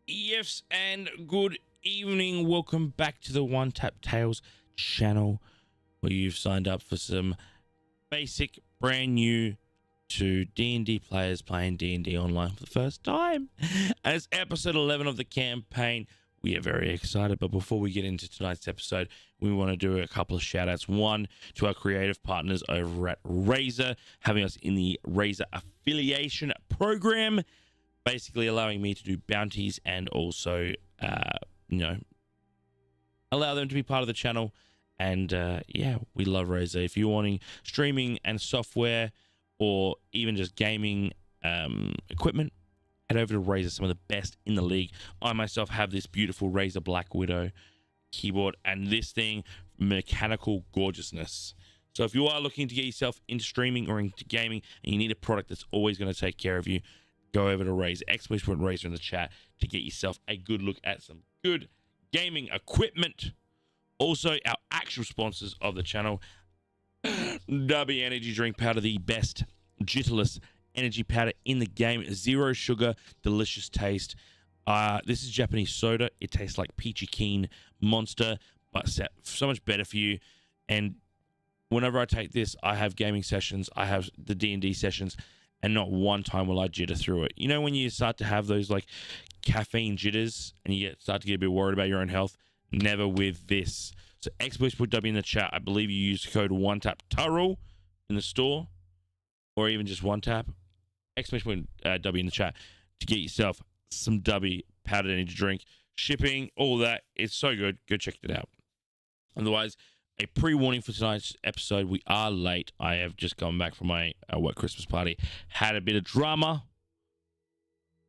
Yes, and good evening. Welcome back to the OneTapTales channel, where you've signed up for some basic, brand new to D&D players playing D&D online for the first time. And it's episode 11 of the campaign. We are very excited, but before we get into tonight's episode, we want to do a couple of shout outs. One, to our creative partners over at Razer, having us in the Razer affiliation program, basically allowing me to do bounties and also, allow them to be part of the channel. And yeah, we love Razer. If you're wanting streaming and software or even just gaming equipment, head over to Razer, some of the best in the league. I myself have this beautiful Razer Black Widow keyboard, and this thing, mechanical gorgeousness. So if you are looking to get yourself into streaming or into gaming and you need a product that's always going to take care of you, go over to Razer, !Razer in the chat to get yourself a good look at some good gaming equipment. Also, our actual sponsors of the channel, DUBBY energy drink powder, the best jitterless energy powder in the game. Zero sugar, delicious taste. This is Japanese soda. It tastes like Peachy Keen Monster, but so much better for you. And whenever I take this, I have gaming sessions, I have the D&D sessions, and not one time will I jitter through it. You know when you start to have those like caffeine jitters and you start to get a bit worried about your own health? Never with this. So put W in the chat. I believe you use code OneTapTurrell in the store, or even just OneTap. Put W in the chat to get yourself some DUBBY powdered energy drink. Shipping, all that. It's so good. Go check it out. Otherwise, a pre-warning for tonight's episode. We are late. I have just gone back from my work Christmas party. Had a bit of drama,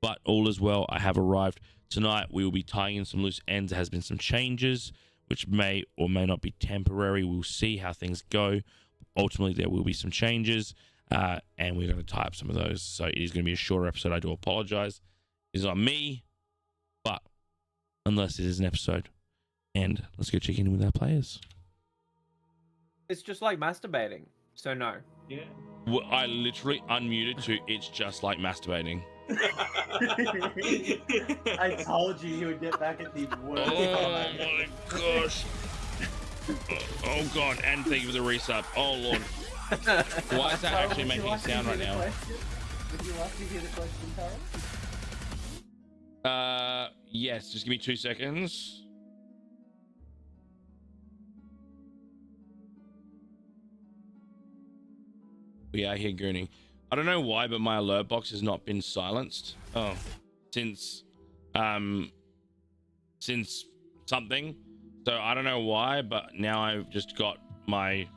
but all is well. I have arrived. Tonight, we will be tying in some loose ends. There has been some changes, which may or may not be temporary. We'll see how things go. Ultimately, there will be some changes, and we're going to tie up some of those. So it is going to be a shorter episode. I do apologize. It's on me, but unless it is an episode. And let's go check in with our players. It's just like masturbating, so no. Yeah. Well, I literally unmuted to "It's just like masturbating." I told you would get back at the worst. Oh my gosh. Oh god, and thank you for the resub. Oh lord. Why is that actually making a sound right now? Would you like to hear the question, Tara? Yes, just give me 2 seconds. We are here gooning. I don't know why, but my alert box has not been silenced. Oh, since something. So I don't know why, but now I've just got my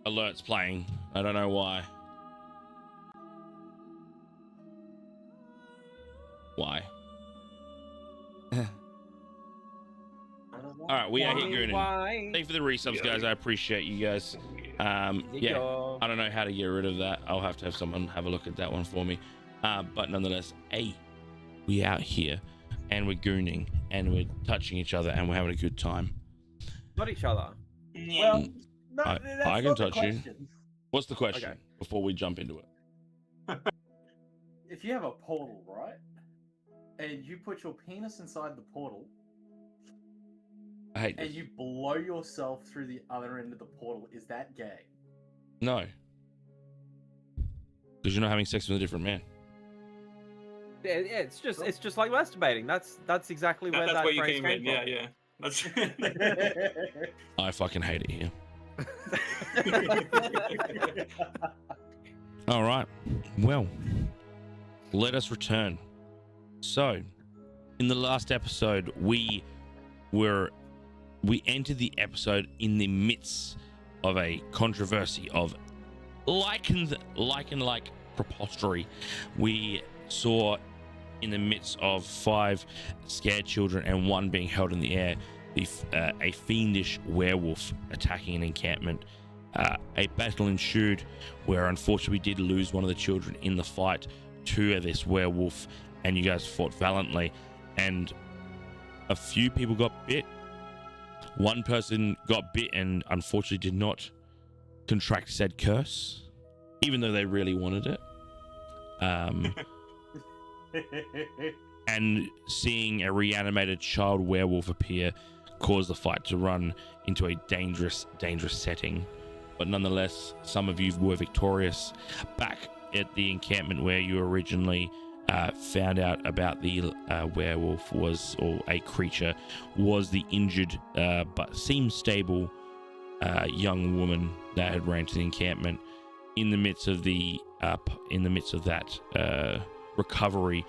alerts playing. I don't know why. Why? All right, we are here gooning. Thank you for the resubs, guys. I appreciate you guys. Yeah, I don't know how to get rid of that. I'll have to have someone have a look at that one for me. But nonetheless, we out here and we're gooning and we're touching each other and we're having a good time. Not each other. Well, no, I can touch you. What's the question before we jump into it? If you have a portal, right, and you put your penis inside the portal, I hate this. and you blow yourself through the other end of the portal, is that gay? No. Because you're not having sex with a different man. Yeah, it's just like masturbating. That's exactly where that where you phrase came came in. from. Yeah. That's I fucking hate it here. All right. Well, let us return. So, in the last episode, we entered the episode in the midst of a controversy of like preposterous. We saw in the midst of 5 scared children and 1 being held in the air, a fiendish werewolf attacking an encampment. A battle ensued where unfortunately we did lose one of the children in the fight to this werewolf, and you guys fought valiantly, and a few people got bit. 1 person got bit and unfortunately did not contract said curse, even though they really wanted it. and seeing a reanimated child werewolf appear caused the fight to run into a dangerous setting. But nonetheless, some of you were victorious. Back at the encampment where you originally found out about the werewolf or a creature was the injured but seemed stable young woman that had ran to the encampment. In the midst of that recovery,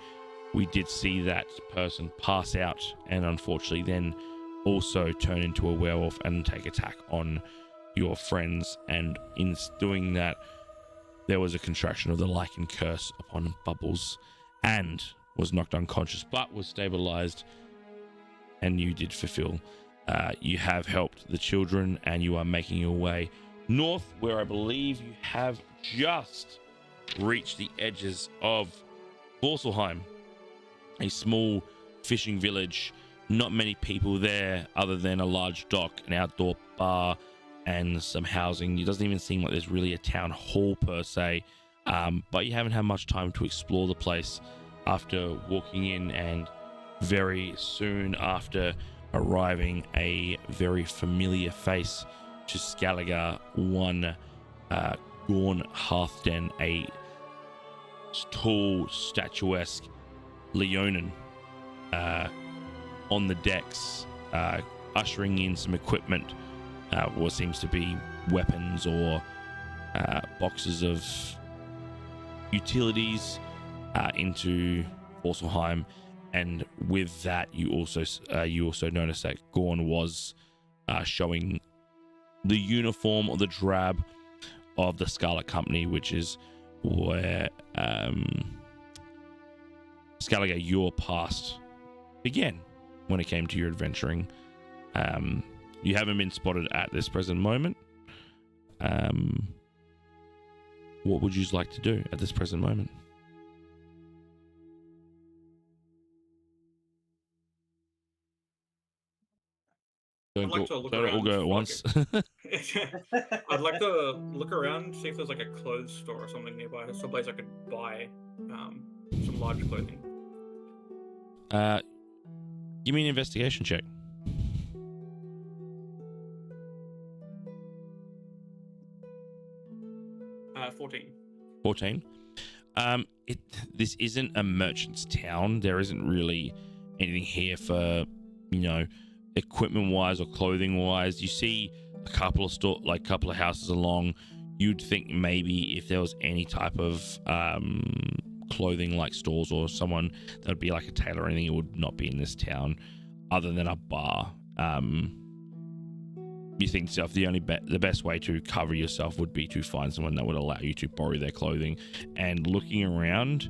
we did see that person pass out and unfortunately then also turn into a werewolf and take attack on your friends. And in doing that, there was a contraction of the lichen curse upon Bubbles and was knocked unconscious but was stabilized, and you did fulfill. You have helped the children and you are making your way north, where I believe you have just reached the edges of Borselheim, a small fishing village. Not many people there other than a large dock, an outdoor bar, and some housing. It doesn't even seem like there's really a town hall per se, but you haven't had much time to explore the place after walking in, and very soon after arriving, a very familiar face to Skellige, one Gorn Hearthden, a tall, statuesque Leonin on the decks, ushering in some equipment, what seems to be weapons or boxes of utilities into Borselheim. And with that, you also notice that Gorn was showing the uniform or the drab of the Scarlet Company, which is where Skellige, your past began when it came to your adventuring. You haven't been spotted at this present moment. What would you like to do at this present moment? I'd like to look Don't all around go at for, once. I'd like to look around, see if there's like a clothes store or something nearby, someplace I could buy some large clothing. Give me an investigation check. 14. 14. This isn't a merchant's town. There isn't really anything here for, equipment wise or clothing wise. You see a couple of houses along. You'd think maybe if there was any type of clothing like stores or someone that would be like a tailor or anything, it would not be in this town other than a bar. You think yourself the best way to cover yourself would be to find someone that would allow you to borrow their clothing. And looking around,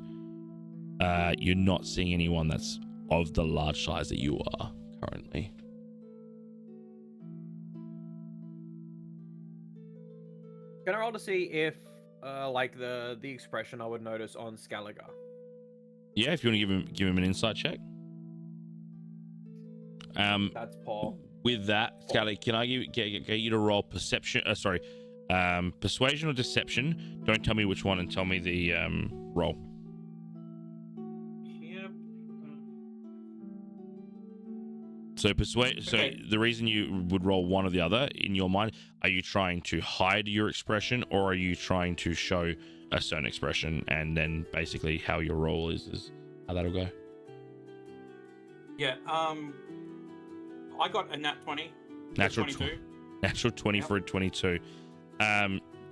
you're not seeing anyone that's of the large size that you are currently. Can I roll to see if the expression I would notice on Skellige? Yeah, if you want to give him an insight check. That's Paul. With that, Skellige, can I get you to roll perception? Persuasion or deception? Don't tell me which one, and tell me the roll. Yep. So Okay. So the reason you would roll one or the other in your mind, are you trying to hide your expression, or are you trying to show a certain expression, and then basically how your roll is how that'll go? Yeah. I got a nat 20. Natural 22. Natural 20 for a 22.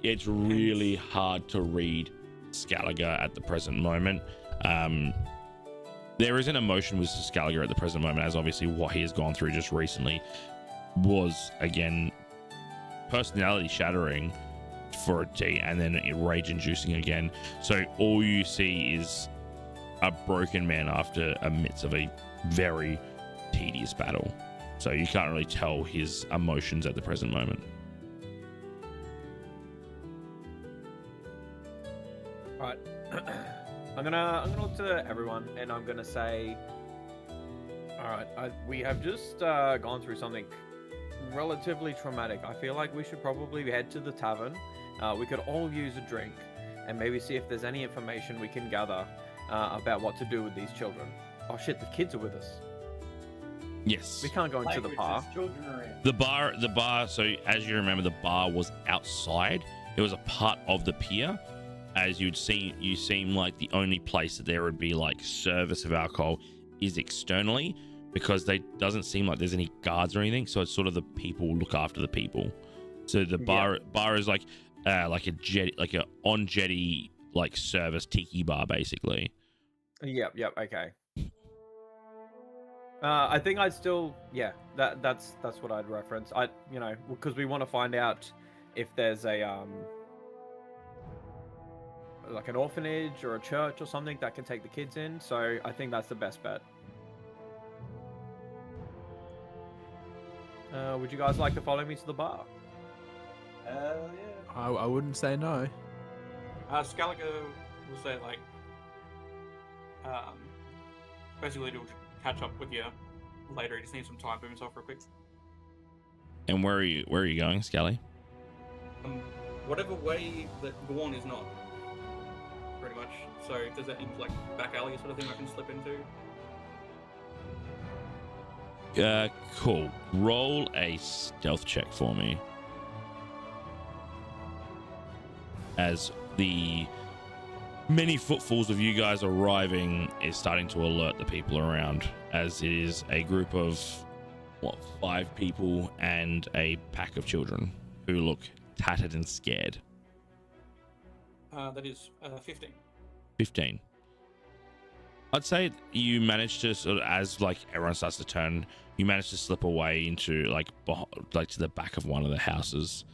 It's really hard to read Skellige at the present moment. There is an emotion with Skellige at the present moment, as obviously what he has gone through just recently was, again, personality shattering for a T, and then rage inducing again. So all you see is a broken man after amidst of a very tedious battle. So you can't really tell his emotions at the present moment. All right. I'm gonna look to everyone, and I'm gonna say, all right, we have just gone through something relatively traumatic. I feel like we should probably head to the tavern. We could all use a drink, and maybe see if there's any information we can gather about what to do with these children. Oh shit, the kids are with us. Yes. We can't go into the Language, bar. there's children around. The bar. So as you remember, the bar was outside. It was a part of the pier. As you seem like the only place that there would be like service of alcohol is externally, because they doesn't seem like there's any guards or anything. So it's sort of the people look after the people. So the bar is like a jetty, like a on jetty like service tiki bar basically. Yep. Okay. I think I'd still, that's what I'd reference. Because we want to find out if there's a like an orphanage or a church or something that can take the kids in. So I think that's the best bet. Would you guys like to follow me to the bar? Yeah. I wouldn't say no. Scaliger will say like, basically to catch up with you later. He just needs some time for himself real quick. And where are you going, Scally? Whatever way that Gorn is not, pretty much. So does that like back alley sort of thing I can slip into? Cool. Roll a stealth check for me. As the many footfalls of you guys arriving is starting to alert the people around, as it is a group of 5 people and a pack of children who look tattered and scared. That is 15. 15. I'd say you managed to sort of, as like everyone starts to turn, you manage to slip away into like to the back of one of the houses.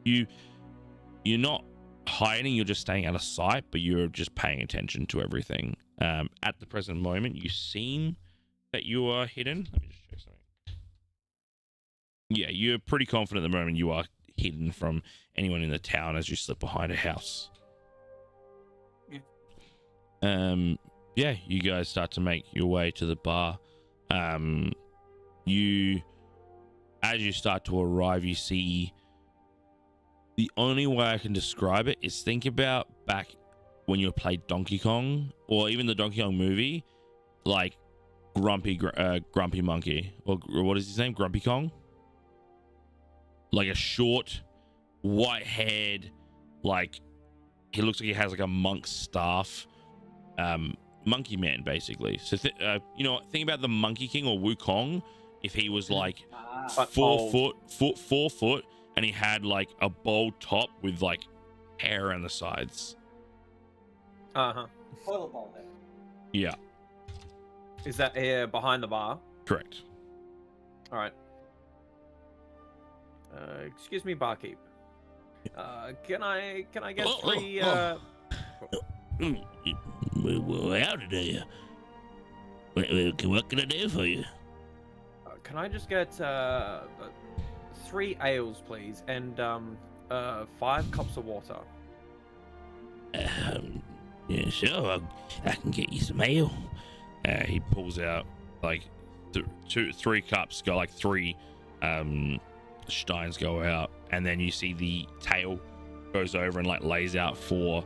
You're not hiding, you're just staying out of sight, but you're just paying attention to everything. At the present moment, you seem that you are hidden. Let me just check something. Yeah, you're pretty confident at the moment you are hidden from anyone in the town as you slip behind a house. Yeah. You guys start to make your way to the bar. As you start to arrive, you see, the only way I can describe it is think about back when you played Donkey Kong, or even the Donkey Kong movie, like Grumpy Monkey, or what is his name? Grumpy Kong? Like a short, white-haired, like, he looks like he has like a monk's staff, monkey man, basically. So, think about the Monkey King or Wukong, if he was like 4 foot, and he had like a bald top with like hair on the sides. Uh-huh. Toilet bowl there. Yeah, Is that here behind the bar? correct. All right. Excuse me, barkeep. Can I get 3? Well, how today? What can I do for you? Can I just get 3 ales, please, and 5 cups of water? Yeah, sure. I can get you some ale. He pulls out like 3 cups. Go like 3 steins go out, and then you see the tail goes over and like lays out 5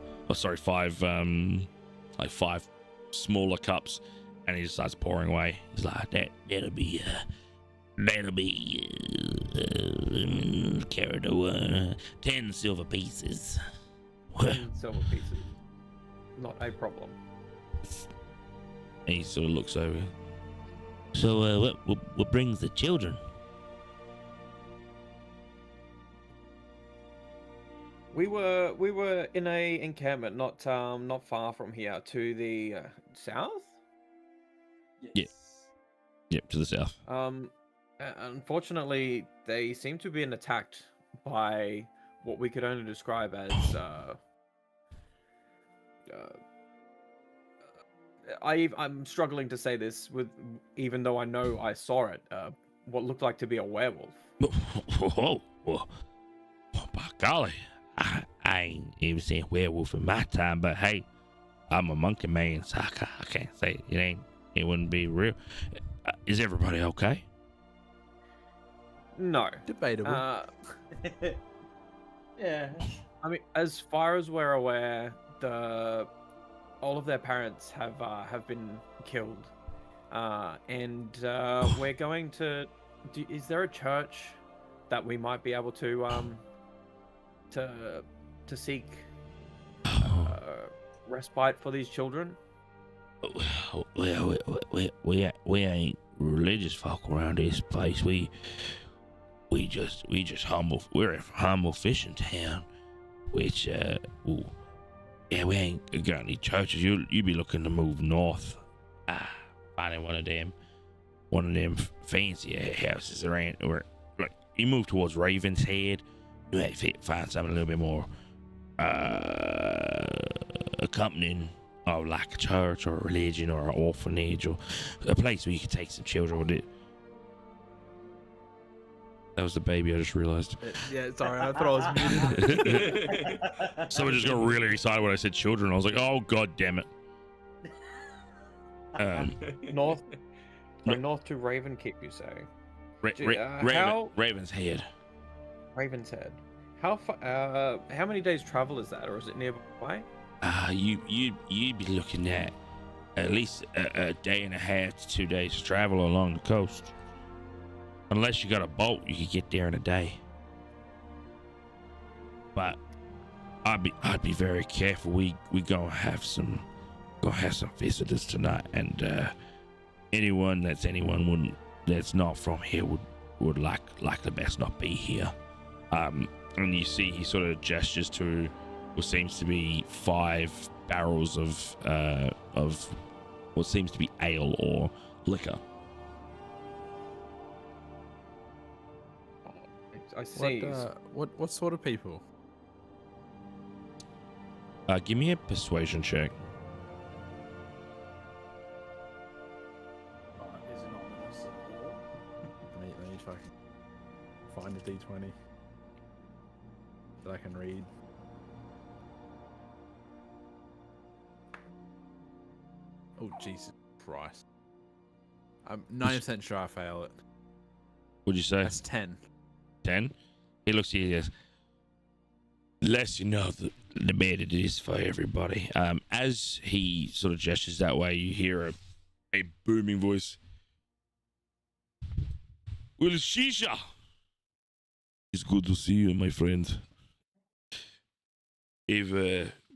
smaller cups, and he just starts pouring away. He's like, that'll be carrot or 10 silver pieces. 10 silver pieces. Not a problem. And he sort of looks over. So what brings the children? We were in a encampment not far from here, to the south. Yes. Yep, to the south. Unfortunately, they seem to have been attacked by what we could only describe as I'm struggling to say this even though I know I saw it. What looked like to be a werewolf. Whoa. By golly, I ain't even seen werewolf in my time, but hey, I'm a monkey man, so I can't say it wouldn't be real. Is everybody okay? No. Debatable. Yeah. I mean, as far as we're aware, the all of their parents have been killed, and we're going to. Is there a church that we might be able to seek respite for these children? Well, we ain't religious folk around this place. We just humble. We're a humble fishing town, which yeah, we ain't got any churches. You be looking to move north, finding one of them fancy houses around, or like you move towards Raven's Head. You might find something a little bit more accompanying. Or like a church or a religion or an orphanage or a place where you could take some children with it. That was the baby, I just realized. Yeah, sorry, I thought I was muted. Someone just got really excited when I said children. I was like, oh, god damn it. North to Ravenkeep, you say? Raven's Head. Raven's Head. How many days travel is that, or is it nearby? You'd be looking at least a day and a half to 2 days to travel along the coast. Unless you got a boat, you could get there in a day. But I'd be very careful. We gonna have some visitors tonight, and anyone that's not from here would like the best not be here. And you see he sort of gestures to what seems to be 5 barrels of what seems to be ale or liquor. I see. What sort of people? Give me a persuasion check. Is it ominous at all? Let me fucking find a D20 that I can read. Oh, Jesus Christ. I'm 90% sure I fail it. What'd you say? That's 10. 10? He looks at you and goes, less you know, the better it is for everybody. As he sort of gestures that way, you hear a booming voice. Well, Shisha! It's good to see you, my friend. If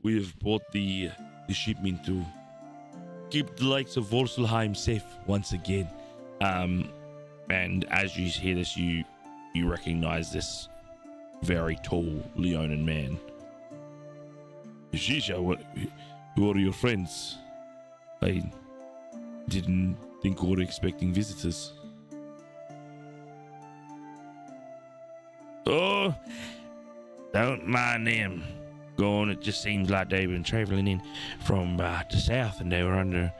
we have brought the shipment to keep the likes of Vorselheim safe once again. And as you hear this, you recognize this very tall Leonin man. Shisha, who are your friends? I didn't think we were expecting visitors. Oh, don't mind them. Going, it just seems like they've been traveling in from the south, and they were under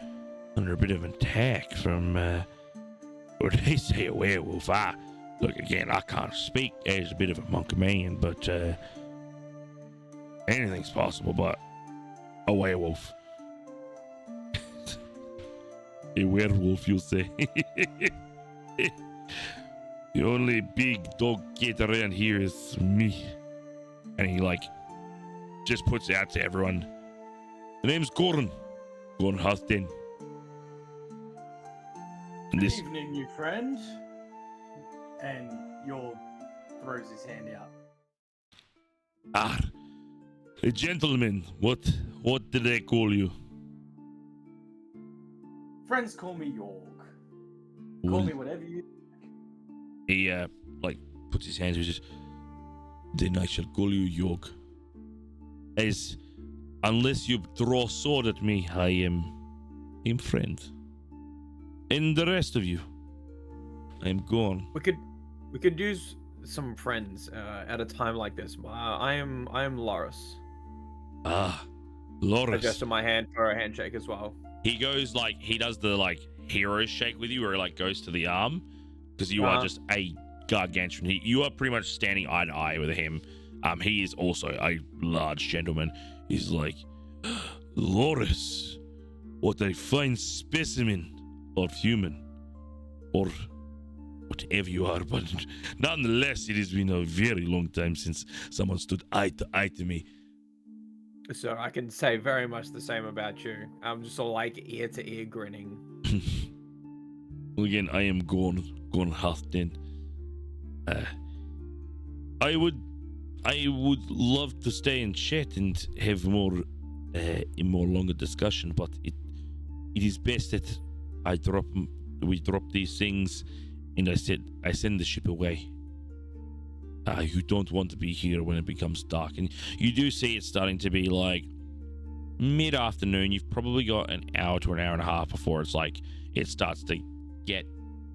a bit of an attack from or they say a werewolf. Look, again, I can't speak as a bit of a monkey man, but anything's possible. But a werewolf, a werewolf, you say? The only big dog get around here is me. And he just puts it out to everyone. The name's Gordon Huston. Good evening, new friend. And York throws his hand out. A gentleman. What did they call you? Friends call me York. Call me whatever you. He puts his hands. He says, "Then I shall call you York. As unless you draw a sword at me, I am friend. And the rest of you, I am gone." We could use some friends at a time like this. I am Loris. Loris. I gesture my hand for a handshake as well. He goes he does the hero shake with you, where he goes to the arm, because you are just a gargantuan. You are pretty much standing eye to eye with him. He is also a large gentleman. He's like, Loris, what a fine specimen of human, or whatever you are. But nonetheless, it has been a very long time since someone stood eye to me. So I can say very much the same about you. I'm just all like ear to ear grinning. Again, I am gone half then. I would love to stay and chat and have more a more longer discussion, but it is best that we drop these things, and I send the ship away. You don't want to be here when it becomes dark, and you do see it starting to be like mid-afternoon. You've probably got an hour to an hour and a half before it's like it starts to get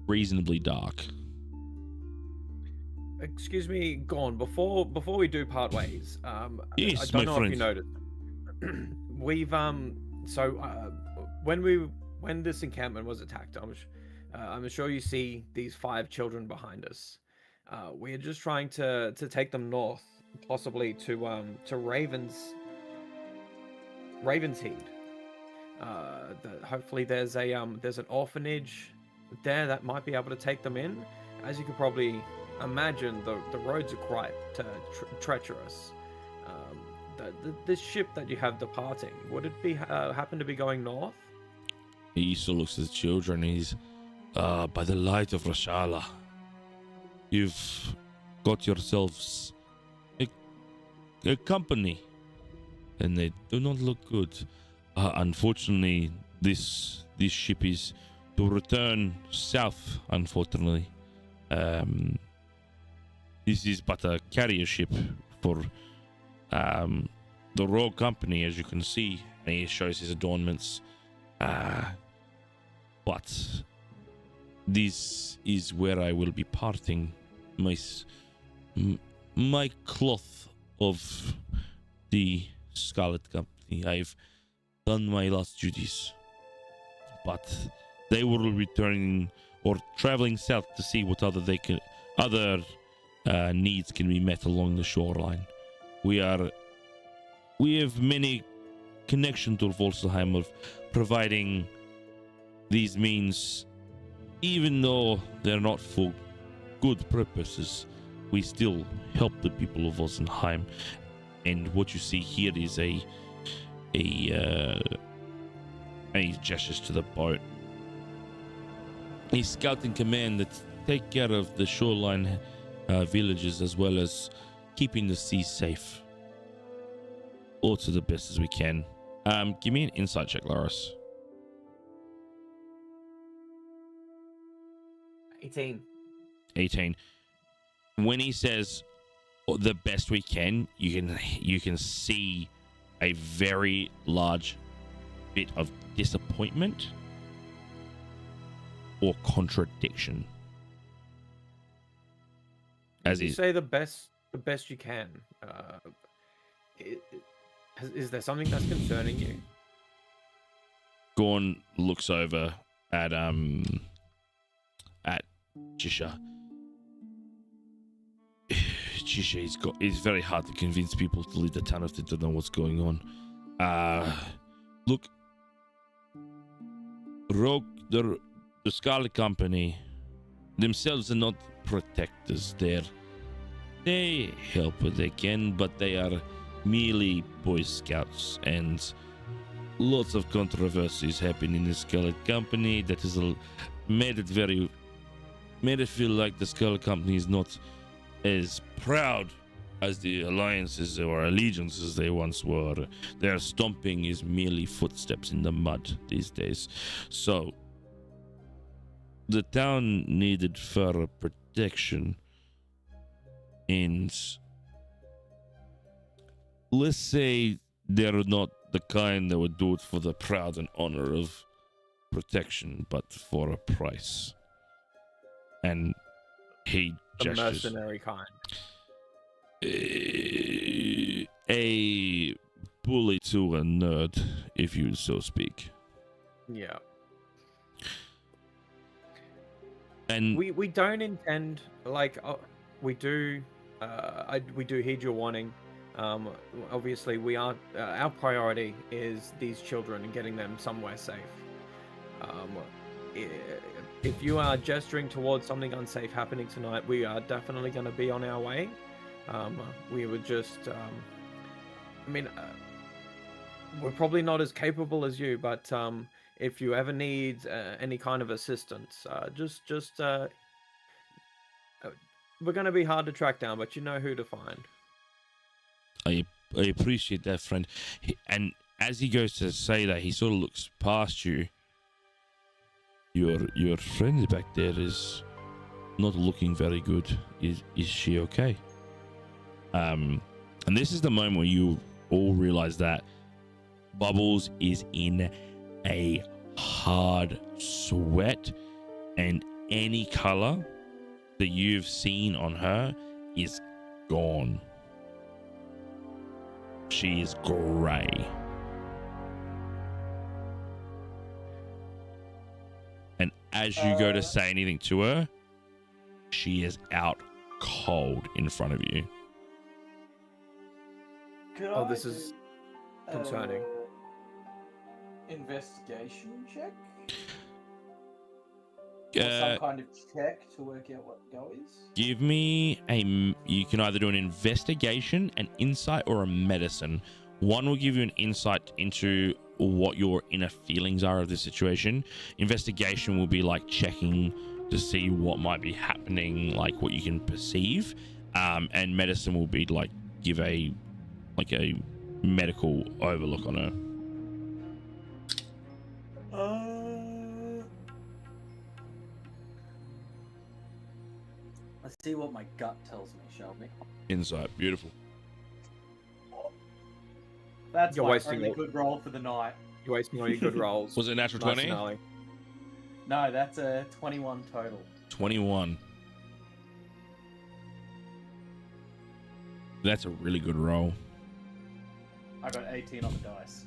reasonably dark. Excuse me, Gorn. Before we do part ways, Yes, I don't my know friend. if you noticed. We've when this encampment was attacked, I'm sure you see these 5 children behind us. We're just trying to take them north, possibly to Ravensheed. Hopefully there's an orphanage there that might be able to take them in. As you can probably imagine, the roads are quite treacherous. This ship that you have departing, would it be happen to be going north? He still looks at the children. He's by the light of Rashala, you've got yourselves a company, and they do not look good. Unfortunately, this ship is to return south. Unfortunately, this is but a carrier ship for the royal company, as you can see, and he shows his adornments. But this is where I will be parting my cloth of the Scarlet Company. I've done my last duties, but they will be returning or traveling south to see what other needs can be met along the shoreline. We have many connection to Volselheim of providing these means, even though they're not for good purposes. We still help the people of Volselheim, and what you see here is a gestures to the boat, a scouting command that take care of the shoreline villages, as well as keeping the sea safe, all to the best as we can. Give me an insight check, Loris. 18. When he says the best we can, you can see a very large bit of disappointment or contradiction. As you say the best you can. Is there something that's concerning you? Gorn looks over at Jisha. Jisha, it's very hard to convince people to leave the town if they don't know what's going on. Look, Rogue, the Scarlet Company themselves are not protectors. They help what they can, but they are merely Boy Scouts, and lots of controversies happen in the Scarlet Company that has made it feel like the Scarlet Company is not as proud as the alliances or allegiances they once were. Their stomping is merely footsteps in the mud these days. So the town needed further protection, and let's say they're not the kind that would do it for the proud and honor of protection, but for a price. And he The gestures. mercenary kind. A bully to a nerd, if you so speak. Yeah. And We don't intend we do heed your warning. Obviously we are our priority is these children and getting them somewhere safe. If you are gesturing towards something unsafe happening tonight, we are definitely going to be on our way. We would just we're probably not as capable as you, but if you ever need any kind of assistance, we're going to be hard to track down, but you know who to find. I appreciate that, friend. And as he goes to say that, he sort of looks past you. Your friend back there is not looking very good. Is she okay? And this is the moment where you all realize that Bubbles is in a hard sweat, and any color that you've seen on her is gone. She is gray. And as you go to say anything to her, she is out cold in front of you. Oh, this is concerning. Investigation check? Or some kind of check to work out what go is? Give me you can either do an investigation, an insight, or a medicine. One will give you an insight into what your inner feelings are of the situation. Investigation will be like checking to see what might be happening, like what you can perceive. And medicine will be like give a medical overlook on her. Let's see what my gut tells me, shall we? Insight, beautiful. That's You're my wasting only it. good roll for the night. You're wasting all your good rolls. Was it natural Nice 20? and early. No, that's a 21 total. 21. That's a really good roll. I got 18 on the dice.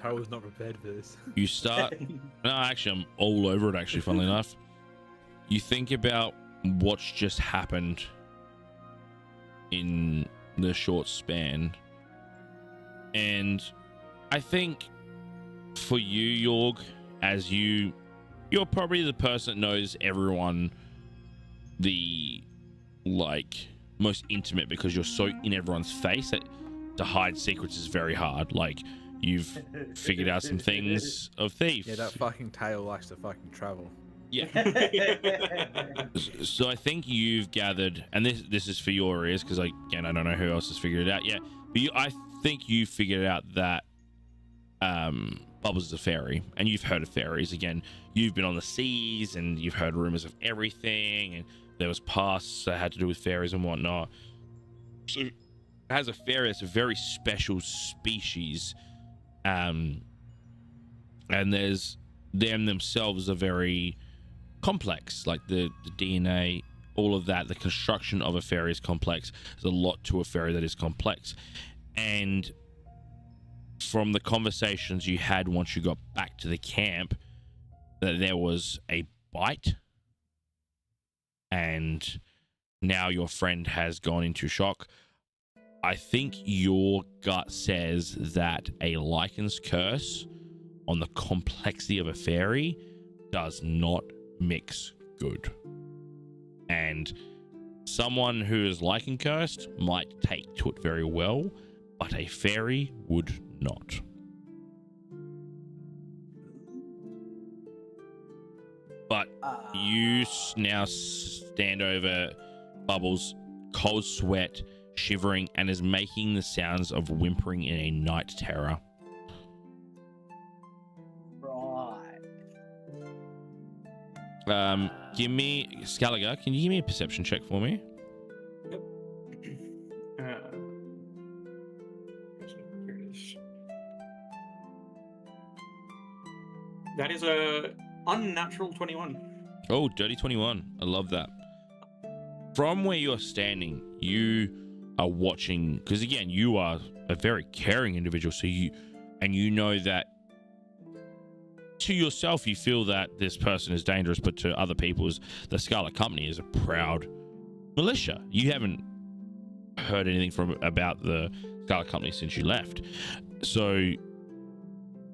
I was not prepared for this. You start. No, actually, I'm all over it, actually, funnily enough. You think about what's just happened in the short span. And I think for you, Jorg, as you're probably the person that knows everyone the, like, most intimate, because you're so in everyone's face that to hide secrets is very hard. Like, you've figured out some things of Thief. Yeah, that fucking tail likes to fucking travel. Yeah. So I think you've gathered, and this is for your ears, because again, I don't know who else has figured it out yet, but I think you figured out that Bubbles is a fairy, and you've heard of fairies. Again, you've been on the seas, and you've heard rumors of everything, and there was pasts that had to do with fairies and whatnot. So as a fairy, it's a very special species, and there's them themselves are very complex, like the DNA, all of that. The construction of a fairy is complex. There's a lot to a fairy that is complex. And from the conversations you had once you got back to the camp, that there was a bite, and now your friend has gone into shock. I think your gut says that a Lycan's curse on the complexity of a fairy does not mix good. And someone who is Lycan cursed might take to it very well, but a fairy would not. But you now stand over Bubbles, cold sweat, shivering, and is making the sounds of whimpering in a night terror. Give me, Scaliger, can you give me a perception check for me? Yep. Here it is. That is a unnatural 21. Oh, dirty 21. I love that. From where you're standing, you are watching, because again, you are a very caring individual, so you know that to yourself, you feel that this person is dangerous, but to other people, the Scarlet Company is a proud militia. You haven't heard anything about the Scarlet Company since you left. So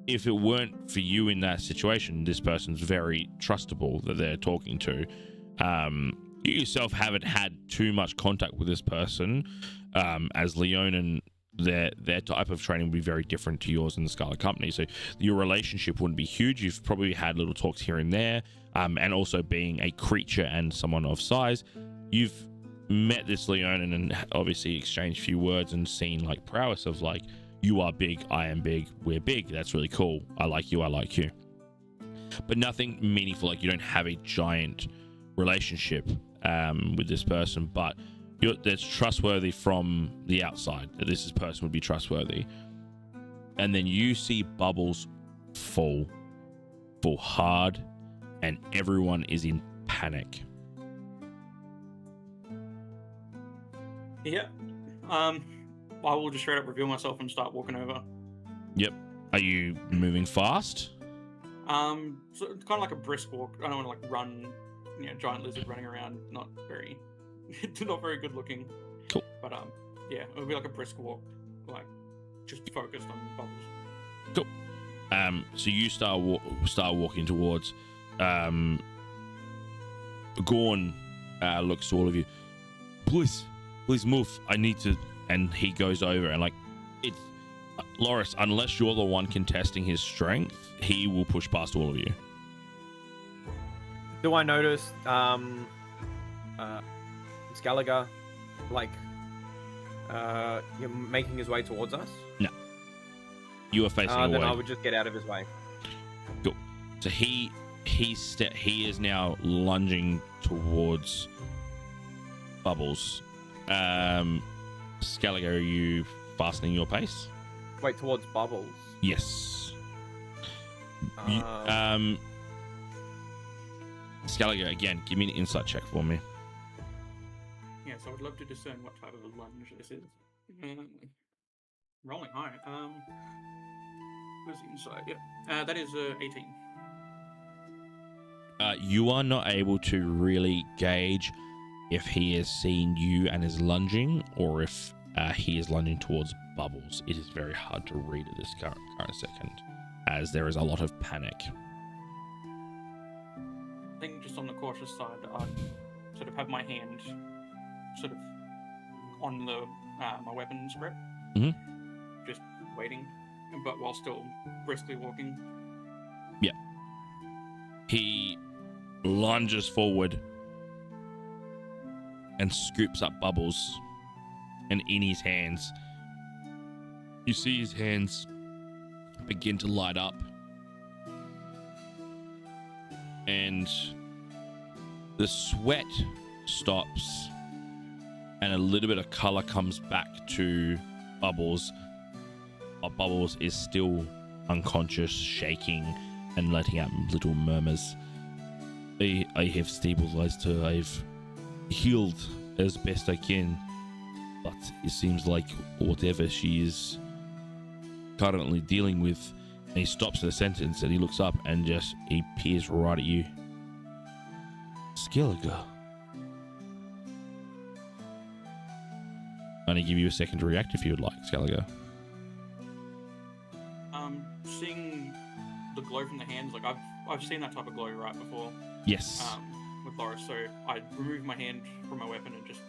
if it weren't for you in that situation, this person's very trustable that they're talking to. You yourself haven't had too much contact with this person, as Leonin their type of training would be very different to yours in the Scarlet Company. So your relationship wouldn't be huge. You've probably had little talks here and there. And also being a creature and someone of size, you've met this Leonin and obviously exchanged a few words and seen like prowess of like, you are big, I am big, we're big. That's really cool. I like you, I like you. But nothing meaningful. Like you don't have a giant relationship with this person, but that's trustworthy from the outside, that this person would be trustworthy. And then you see Bubbles fall hard, and everyone is in panic. Yeah. I will just straight up reveal myself and start walking over. Yep. Are you moving fast? So kind of like a brisk walk. I don't want to like run, giant lizard running around. Not very good looking. Cool. But yeah, it would be like a brisk walk, like just focused on Bubbles. Cool. So you start walking towards. Gorn looks to all of you. Please move. I need to. And he goes over and like, it's Loris. Unless you're the one contesting his strength, he will push past all of you. Do I notice Skellige like making his way towards us? No. You are facing away. Then I would just get out of his way. Cool. So he is now lunging towards Bubbles. Skellige, are you fastening your pace? Wait, towards Bubbles? Yes. Skellige, again, give me an insight check for me. Yes, I would love to discern what type of a lunge this is. Rolling high. Where's the insight? Yeah. That is 18. You are not able to really gauge if he has seen you and is lunging, or if he is lunging towards Bubbles. It is very hard to read at this current second, as there is a lot of panic. I think just on the cautious side, I'd sort of have my hand sort of on the my weapon's grip, just waiting, but while still briskly walking. Yeah. He lunges forward and scoops up Bubbles, and in his hands, you see his hands begin to light up, and the sweat stops, and a little bit of color comes back to Bubbles. Bubbles is still unconscious, shaking and letting out little murmurs. I have stabilized her. I've healed as best I can, but it seems like whatever she is currently dealing with. And he stops the sentence and he looks up and he peers right at you. Skellige. I'm gonna give you a second to react if you would like, Skellige. Seeing the glow from the hands, like I've seen that type of glow right before. Yes. With Loris, so I remove my hand from my weapon and just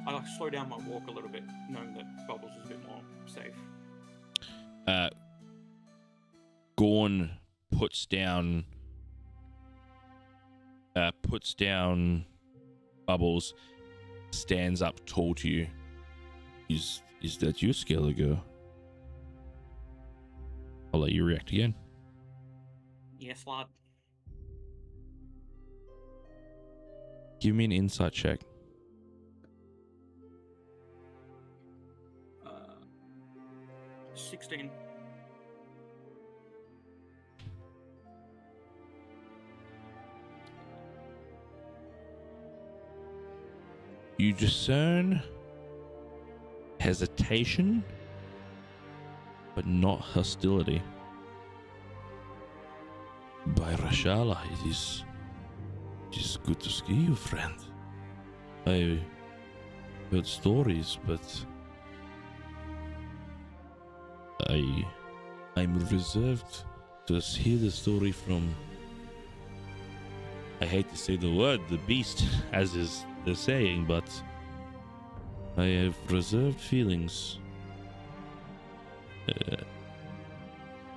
I like slow down my walk a little bit, knowing that Bubbles is a bit more safe. Gorn puts down Bubbles, stands up tall to you. Is that you, Skellige? I'll let you react again. Yes, lad. Give me an insight check. 16. You discern hesitation, but not hostility. By Rashala, it is good to see you, friend. I heard stories, but I'm reserved to hear the story from, I hate to say the word, the beast, as is the saying, but I have reserved feelings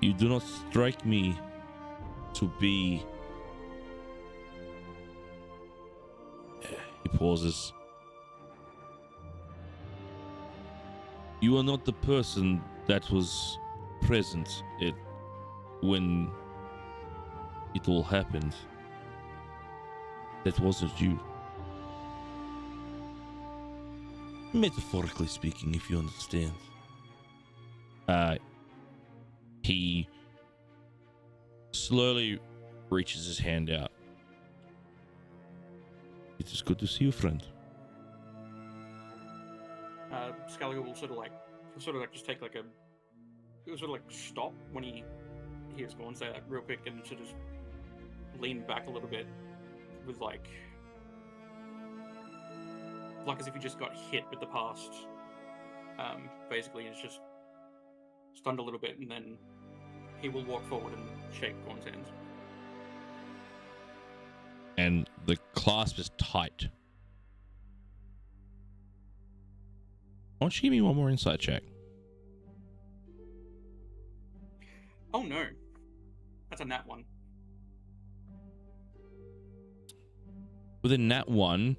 You do not strike me to be... He pauses. You are not the person that was present when it all happened. That wasn't you. Metaphorically speaking, if you understand. He slowly reaches his hand out. It is good to see you, friend. Scully will sort of like just take like a, sort of like stop when he hears Gorn say that real quick, and sort of lean back a little bit with like as if he just got hit with the past. Basically, he's just stunned a little bit, and then he will walk forward and shake Gorn's hand. And the clasp is tight. Why don't you give me one more insight check? Oh no, that's a nat one. Within that one,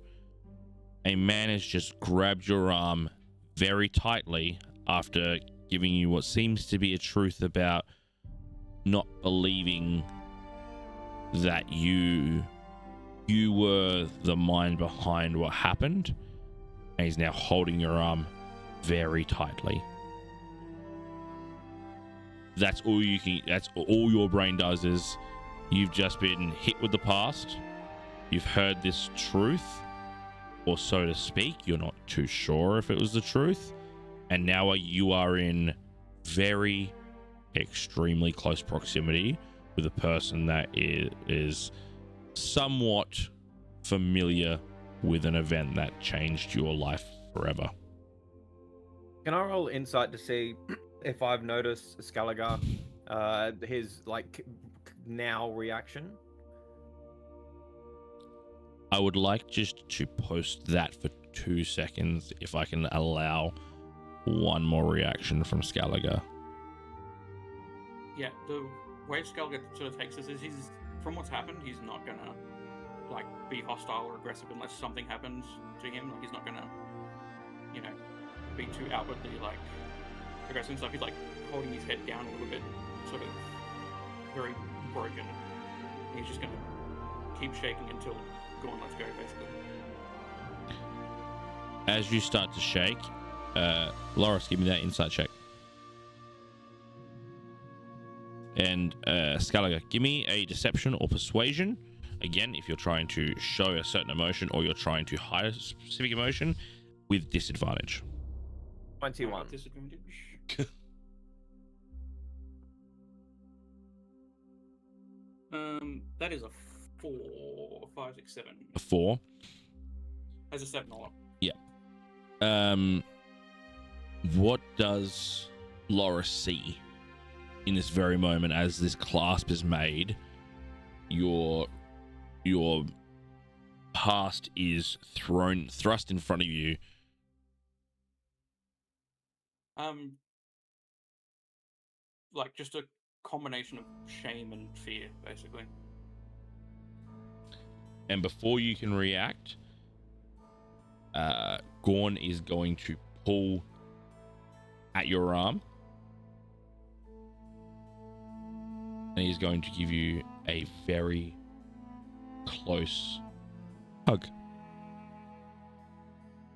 a man has just grabbed your arm very tightly after giving you what seems to be a truth about not believing that you were the mind behind what happened, and he's now holding your arm very tightly. That's all your brain does. Is you've just been hit with the past, you've heard this truth, or so to speak, you're not too sure if it was the truth, and now you are in very extremely close proximity with a person that is somewhat familiar with an event that changed your life forever. Can I roll insight to see if I've noticed Scaliger, his like now reaction? I would like just to post that for 2 seconds if I can allow one more reaction from Scaliger. Yeah, the way Scaliger sort of takes this is from what's happened, he's not gonna like be hostile or aggressive unless something happens to him. Like he's not gonna, be too outwardly like aggressive and stuff. He's like holding his head down a little bit, sort of very broken. He's just gonna keep shaking until Gorn lets go, basically. As you start to shake, Loris, give me that insight check. And Scaliger, give me a deception or persuasion. Again, if you're trying to show a certain emotion or you're trying to hide a specific emotion, with disadvantage. 21. Disadvantage. That is a 4, 5, 6, 7. A 4. As a 7 all up. Yeah. What does Loris see in this very moment as this clasp is made? Your past is thrust in front of you. Like just a combination of shame and fear, basically. And before you can react, Gorn is going to pull at your arm, and he's going to give you a very close hug.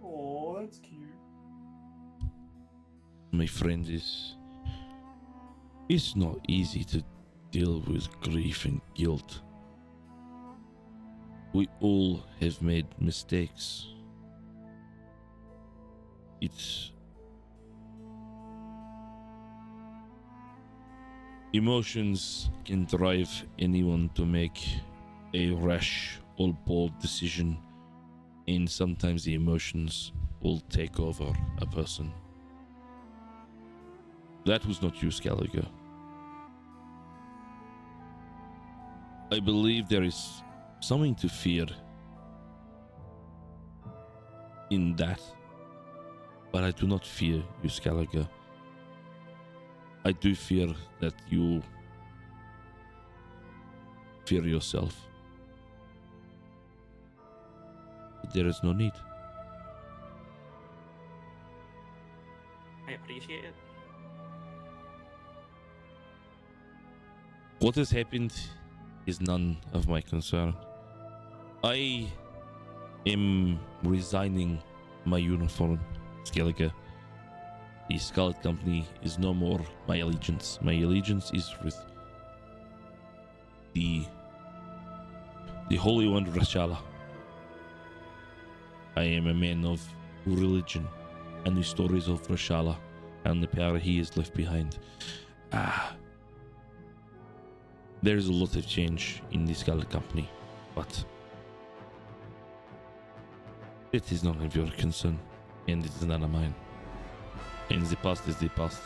Oh, that's cute. My friend, it's not easy to deal with grief and guilt. We all have made mistakes. Emotions can drive anyone to make a rash or bold decision, and sometimes the emotions will take over a person. That was not you, Scaliger. I believe there is something to fear in that, but I do not fear you, Scaliger. I do fear that you fear yourself. But there is no need. I appreciate it. What has happened is none of my concern. I am resigning my uniform, Skellige. The Scarlet Company is no more my allegiance. My allegiance is with the Holy One Rashala. I am a man of religion and the stories of Rashala and the power he has left behind. There is a lot of change in the Scarlet Company, but it is none of your concern, and it is none of mine. And the past is the past.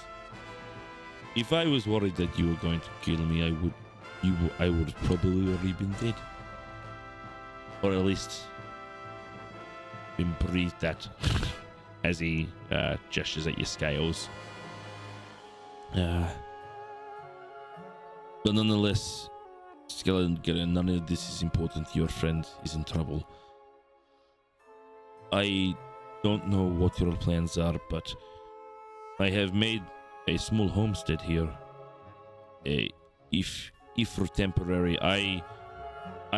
If I was worried that you were going to kill me, I would probably already been dead, or at least been breathed at. As he gestures at your scales. But nonetheless, Skeleton, none of this is important. Your friend is in trouble. I don't know what your plans are, but I have made a small homestead here. If for temporary, I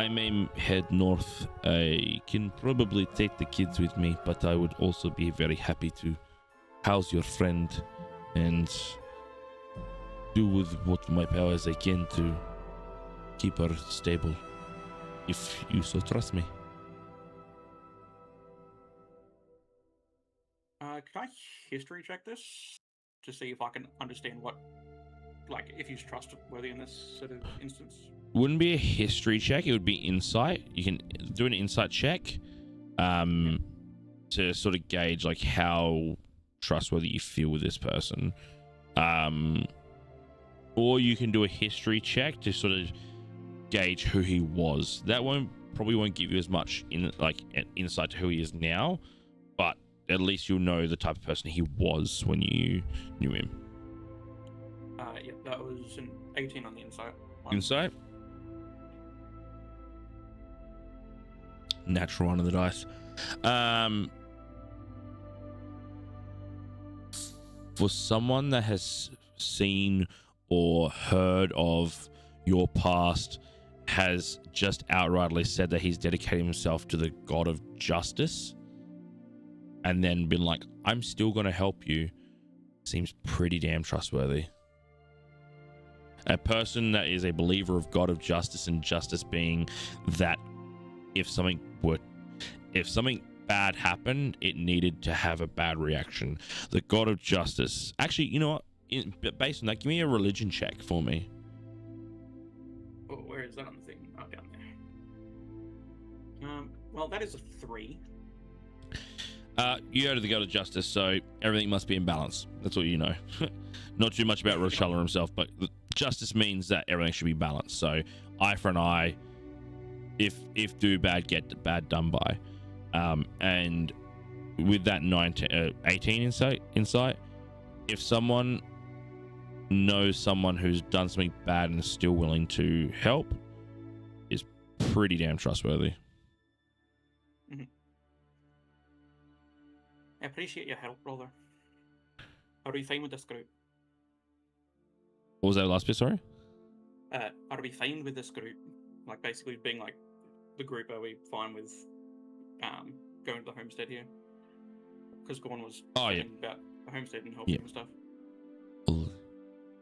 may head north. I can probably take the kids with me, but I would also be very happy to house your friend and do with what my powers I can to keep her stable, if you so trust me. Can I history check this to see if I can understand what, like, if he's trustworthy in this sort of instance? Wouldn't be a history check, it would be insight. You can do an insight check to sort of gauge like how trustworthy you feel with this person. Or you can do a history check to sort of gauge who he was. That probably won't give you as much in like an insight to who he is now, but at least you'll know the type of person he was when you knew him. Yeah, that was an 18 on the insight. Insight? Natural one of the dice. For someone that has seen or heard of your past, has just outrightly said that he's dedicated himself to the god of justice, and then been like, I'm still going to help you, seems pretty damn trustworthy. A person that is a believer of god of justice, and justice being that if something bad happened, it needed to have a bad reaction. The god of justice. Actually, you know what? Based on that, give me a religion check for me. Oh, where is that on the thing? Oh, down there. Well, that is a 3. You go to the god of justice, so everything must be in balance. That's all you know. Not too much about Rashala himself, but justice means that everything should be balanced. So eye for an eye. If do bad, get bad done by. And with that 18 insight, if someone knows someone who's done something bad and is still willing to help, is pretty damn trustworthy. Mm-hmm. I appreciate your help, brother. Are we fine with this group? What was that last bit, sorry? Are we fine with this group? Like, basically being like the group, are we fine with going to the homestead here? Because Gorn was talking about the homestead and helping and stuff.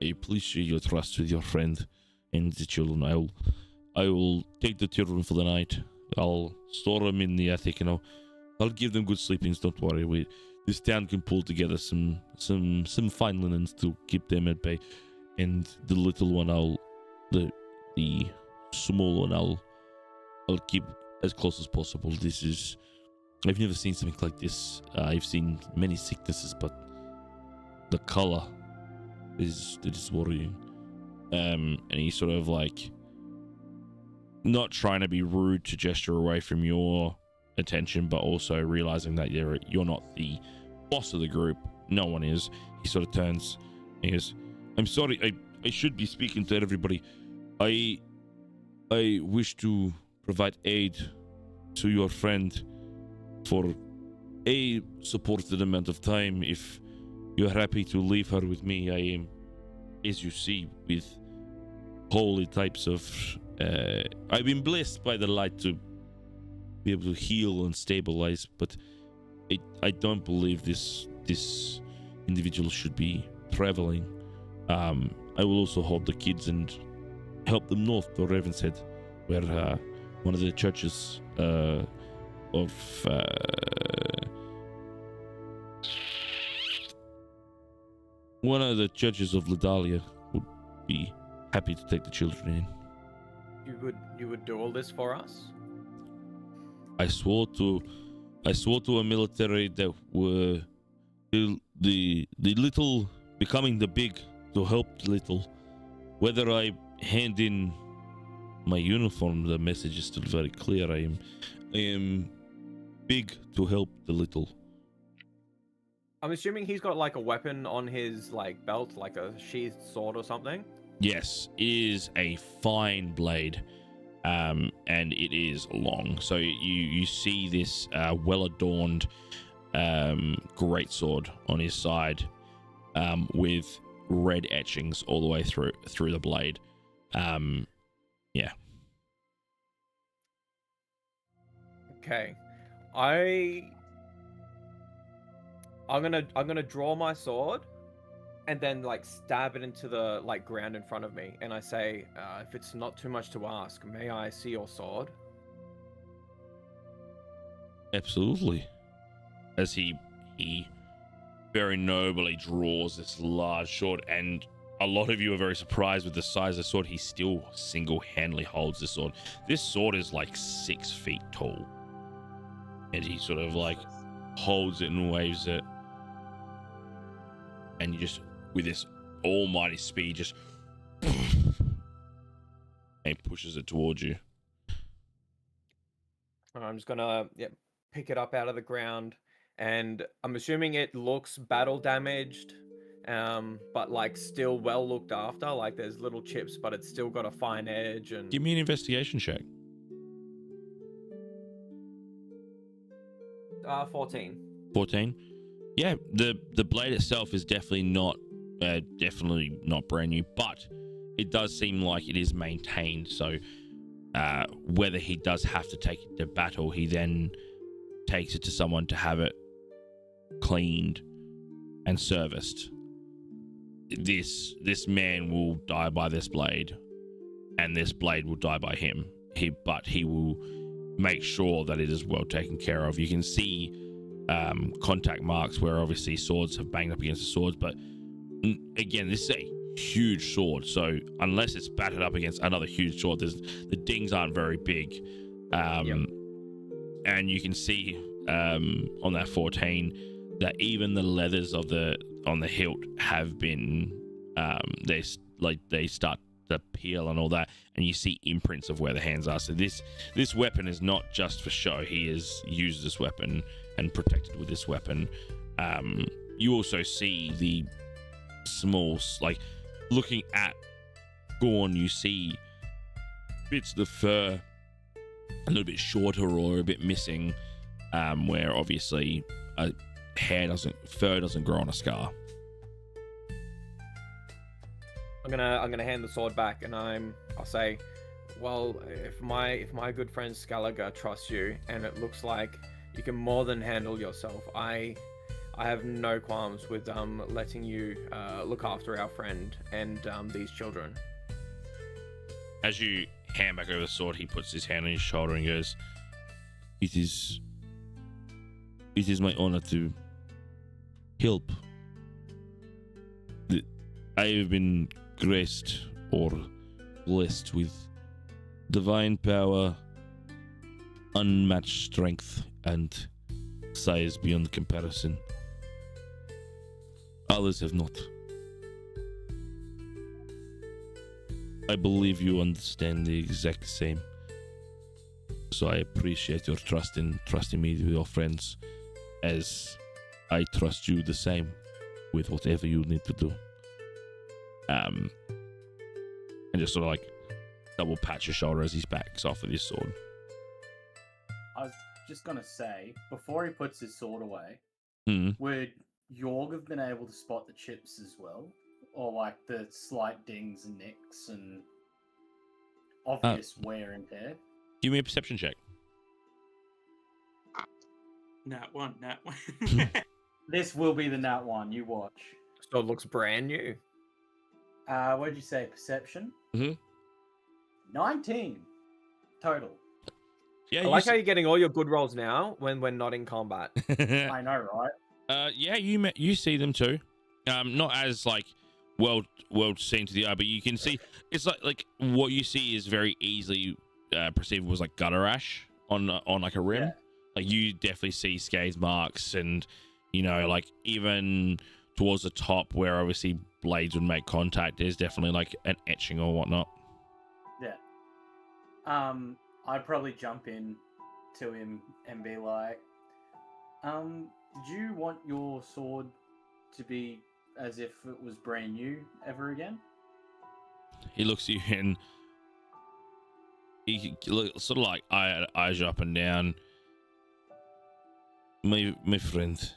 I appreciate your trust with your friend and the children. I will take the children for the night. I'll store them in the attic, and I'll give them good sleepings. Don't worry. This town can pull together some fine linens to keep them at bay. And the little one, the small one, I'll keep as close as possible. I've never seen something like this. I've seen many sicknesses, but the color is worrying. And he's sort of like not trying to be rude to gesture away from your attention, but also realizing that you're not the boss of the group. No one is. He sort of turns and he goes, I'm sorry. I should be speaking to everybody. I wish to provide aid to your friend for a supported amount of time. If you're happy to leave her with me, I am, as you see, with holy types of I've been blessed by the light to be able to heal and stabilize, but I don't believe this individual should be traveling. I will also hold the kids and help them north to Ravenshead, where one of the churches of Ledalia would be happy to take the children in. You would do all this for us? I swore to a military that were the little becoming the big to help the little. Whether I hand in my uniform, the message is still very clear. I am big to help the little. I'm assuming he's got like a weapon on his like belt, like a sheathed sword or something. Yes, it is a fine blade, and it is long. So you see this well adorned greatsword on his side, with red etchings all the way through the blade. Yeah. Okay, I'm gonna draw my sword, and then like stab it into the like ground in front of me, and I say, if it's not too much to ask, may I see your sword? Absolutely. As he very nobly draws this large sword, and a lot of you are very surprised with the size of the sword. He still single-handedly holds this sword. This sword is like 6 feet tall, and he sort of like holds it and waves it, and you just, with this almighty speed, just and pushes it towards you. I'm just gonna pick it up out of the ground, and I'm assuming it looks battle damaged, but like still well looked after. Like there's little chips, but it's still got a fine edge. And Give me an investigation check. 14. 14. Yeah, the blade itself is definitely not brand new, but it does seem like it is maintained. So whether he does have to take it to battle, he then takes it to someone to have it cleaned and serviced. This man will die by this blade, and this blade will die by him. But he will make sure that it is well taken care of. You can see contact marks where obviously swords have banged up against the swords, but again, this is a huge sword, so unless it's battered up against another huge sword, the dings aren't very big. And you can see on that 14 that even the leathers on the hilt have been they start to peel and all that, and you see imprints of where the hands are. So this weapon is not just for show. He has used this weapon and protected with this weapon. You also see the small, like looking at Gorn, you see bits of the fur a little bit shorter or a bit missing, where obviously fur doesn't grow on a scar. I'm gonna hand the sword back, and I'll say, well, if my good friend Scaligor trusts you, and it looks like you can more than handle yourself, I have no qualms with letting you look after our friend and these children. As you hand back over the sword, he puts his hand on his shoulder and goes, It is my honor to help. I have been graced or blessed with divine power, unmatched strength, and size beyond comparison. Others have not. I believe you understand the exact same. So I appreciate your trusting me with your friends, as I trust you the same with whatever you need to do. and just sort of like double pat your shoulder as he backs off with his sword. I was just gonna say, before he puts his sword away, Mm. would Yorg have been able to spot the chips as well? Or like the slight dings and nicks and obvious wear and tear? Give me a perception check. Nat one. This will be the nat one, you watch. So it looks brand new. What'd you say, perception? 19 total. Yeah, I like how you're getting all your good rolls now when we're not in combat. I know, right? yeah, you see them too. Not as like well seen to the eye, but you can see it's like what you see is very easily perceivable as like gutter ash on like a rim. Yeah. Like you definitely see scathe marks, and you know, like even towards the top where obviously blades would make contact, there's definitely like an etching or whatnot. Yeah. I'd probably jump in to him and be like, did you want your sword to be as if it was brand new ever again? He looks at you and he sort of like eyes you up and down. My friend,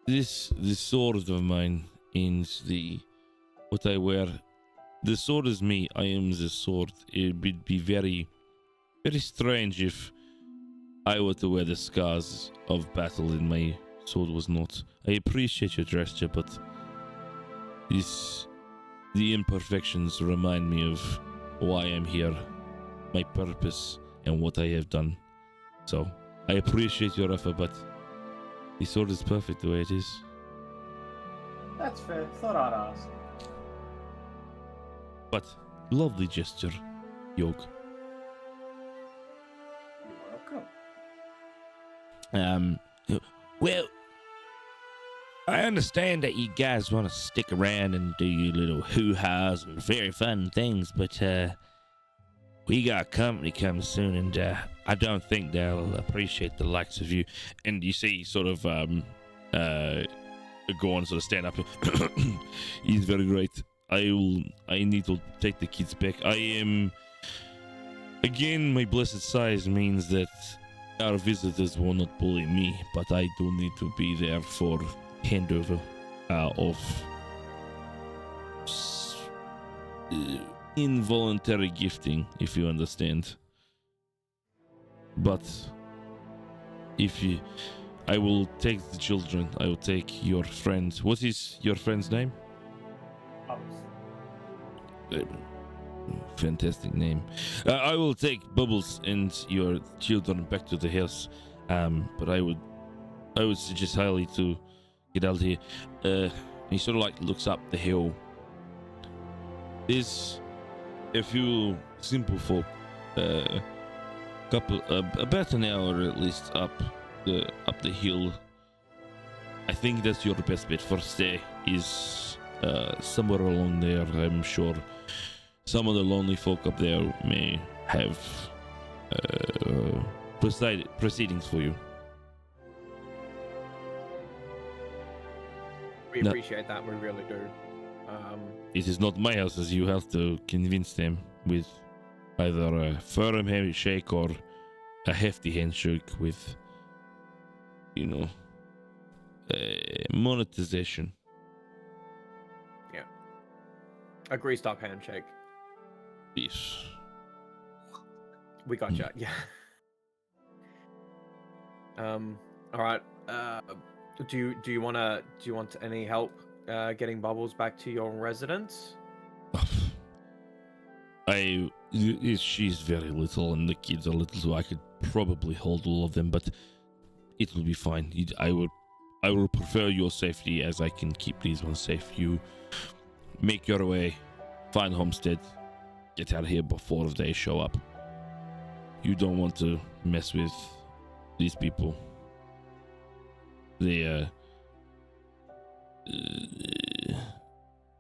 this sword of mine is what I wear. The sword is me. I am the sword. It would be very, very strange if I were to wear the scars of battle and my sword was not. I appreciate your gesture, but the imperfections remind me of why I'm here, my purpose, and what I have done. So I appreciate your effort, but the sword is perfect the way it is. That's fair. Thought I'd ask. But lovely gesture, Yog. You're welcome. Well, I understand that you guys want to stick around and do your little hoo-has and very fun things, but we got company coming soon, and I don't think they'll appreciate the likes of you. And you see sort of go on, sort of stand up. He's very great. I need to take the kids back. I am, again, my blessed size means that our visitors will not bully me, but I do need to be there for handover of involuntary gifting, if you understand. But I will take the children. I will take your friend. What is your friend's name? Fantastic name. I will take Bubbles and your children back to the house. But I would suggest highly to get out of here. He sort of like looks up the hill. There's a few simple folk, about an hour at least up the hill. I think that's your best bet for stay. Is somewhere along there. I'm sure some of the lonely folk up there may have proceedings for you. We No. appreciate that. We really do. It is not my house, as you have to convince them with either a firm handshake or a hefty handshake with, monetization. A greased up handshake. Yes. We got you. Yeah. All right. Do you want any help getting Bubbles back to your residence? She's very little and the kids are little, so I could probably hold all of them, but it will be fine. I will prefer your safety, as I can keep these ones safe. You make your way, find Homestead, get out of here before they show up. You don't want to mess with these people. They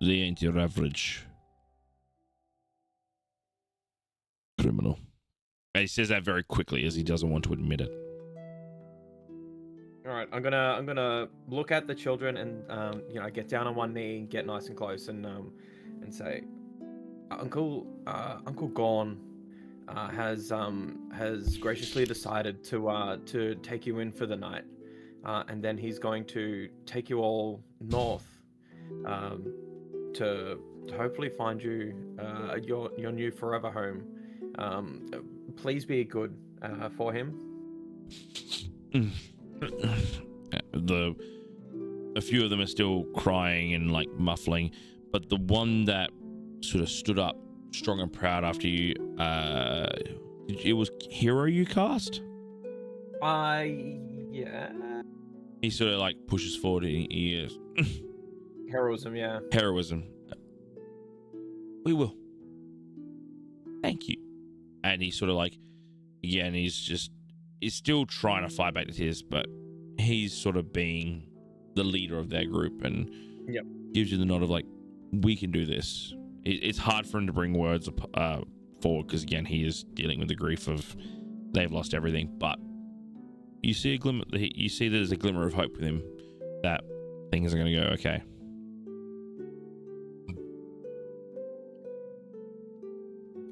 ain't your average criminal. And he says that very quickly, as he doesn't want to admit it. All right, I'm gonna look at the children and you know, get down on one knee, get nice and close, and say, Uncle Gorn has graciously decided to take you in for the night, and then he's going to take you all north, to hopefully find you your new forever home. Please be good for him. A few of them are still crying and like muffling, but the one that sort of stood up strong and proud after you, it was Hero you cast? Yeah. He sort of like pushes forward and he is Heroism, yeah. Heroism. We will. Thank you. And he's sort of like, again, he's still trying to fight back the tears, but he's sort of being the leader of their group and gives you the nod of like, we can do this. It's hard for him to bring words forward because, again, he is dealing with the grief of they've lost everything, but you see a glimmer, you see there's a glimmer of hope with him that things are going to go okay.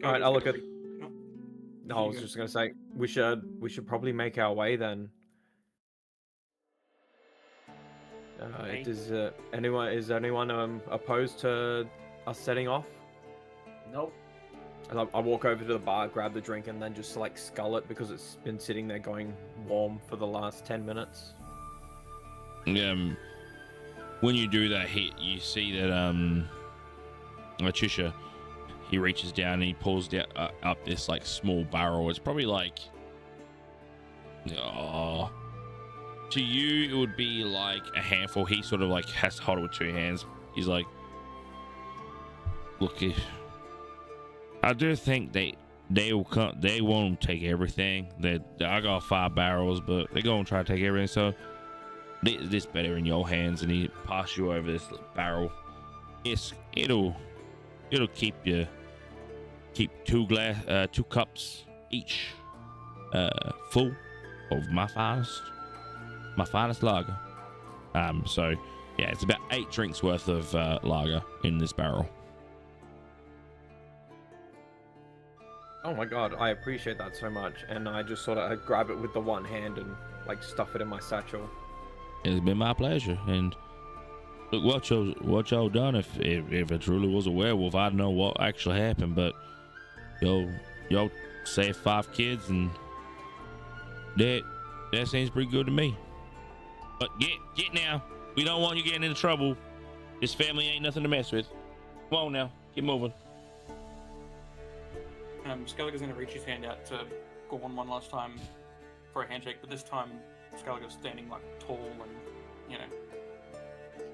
All right, I'll look at. No, I was just gonna say we should probably make our way then. Is anyone opposed to us setting off? Nope. And I walk over to the bar, grab the drink, and then just like scull it because it's been sitting there going warm for the last 10 minutes. When you do that, you see that Laetitia, he reaches down and he pulls down up this like small barrel. It's probably like, to you it would be like a handful. He sort of like has to hold it with two hands. He's like, look, I do think they will come. They won't take everything. I got 5 barrels, but they're gonna try to take everything. So this better in your hands. And he passes you over this barrel. It'll keep 2 cups each full of my finest lager. So yeah, it's about 8 drinks worth of lager in this barrel. Oh my god, I appreciate that so much. And I just sort of grab it with the one hand and like stuff it in my satchel. It's been my pleasure. And look, what y'all done. If it truly was a werewolf, I don't know what actually happened, but y'all saved 5 kids, and that seems pretty good to me. But get now. We don't want you getting into trouble. This family ain't nothing to mess with. Come on now, get moving. Skelliger's going to reach his hand out to Gorn one last time for a handshake, but this time Skelliger's standing like tall and, you know,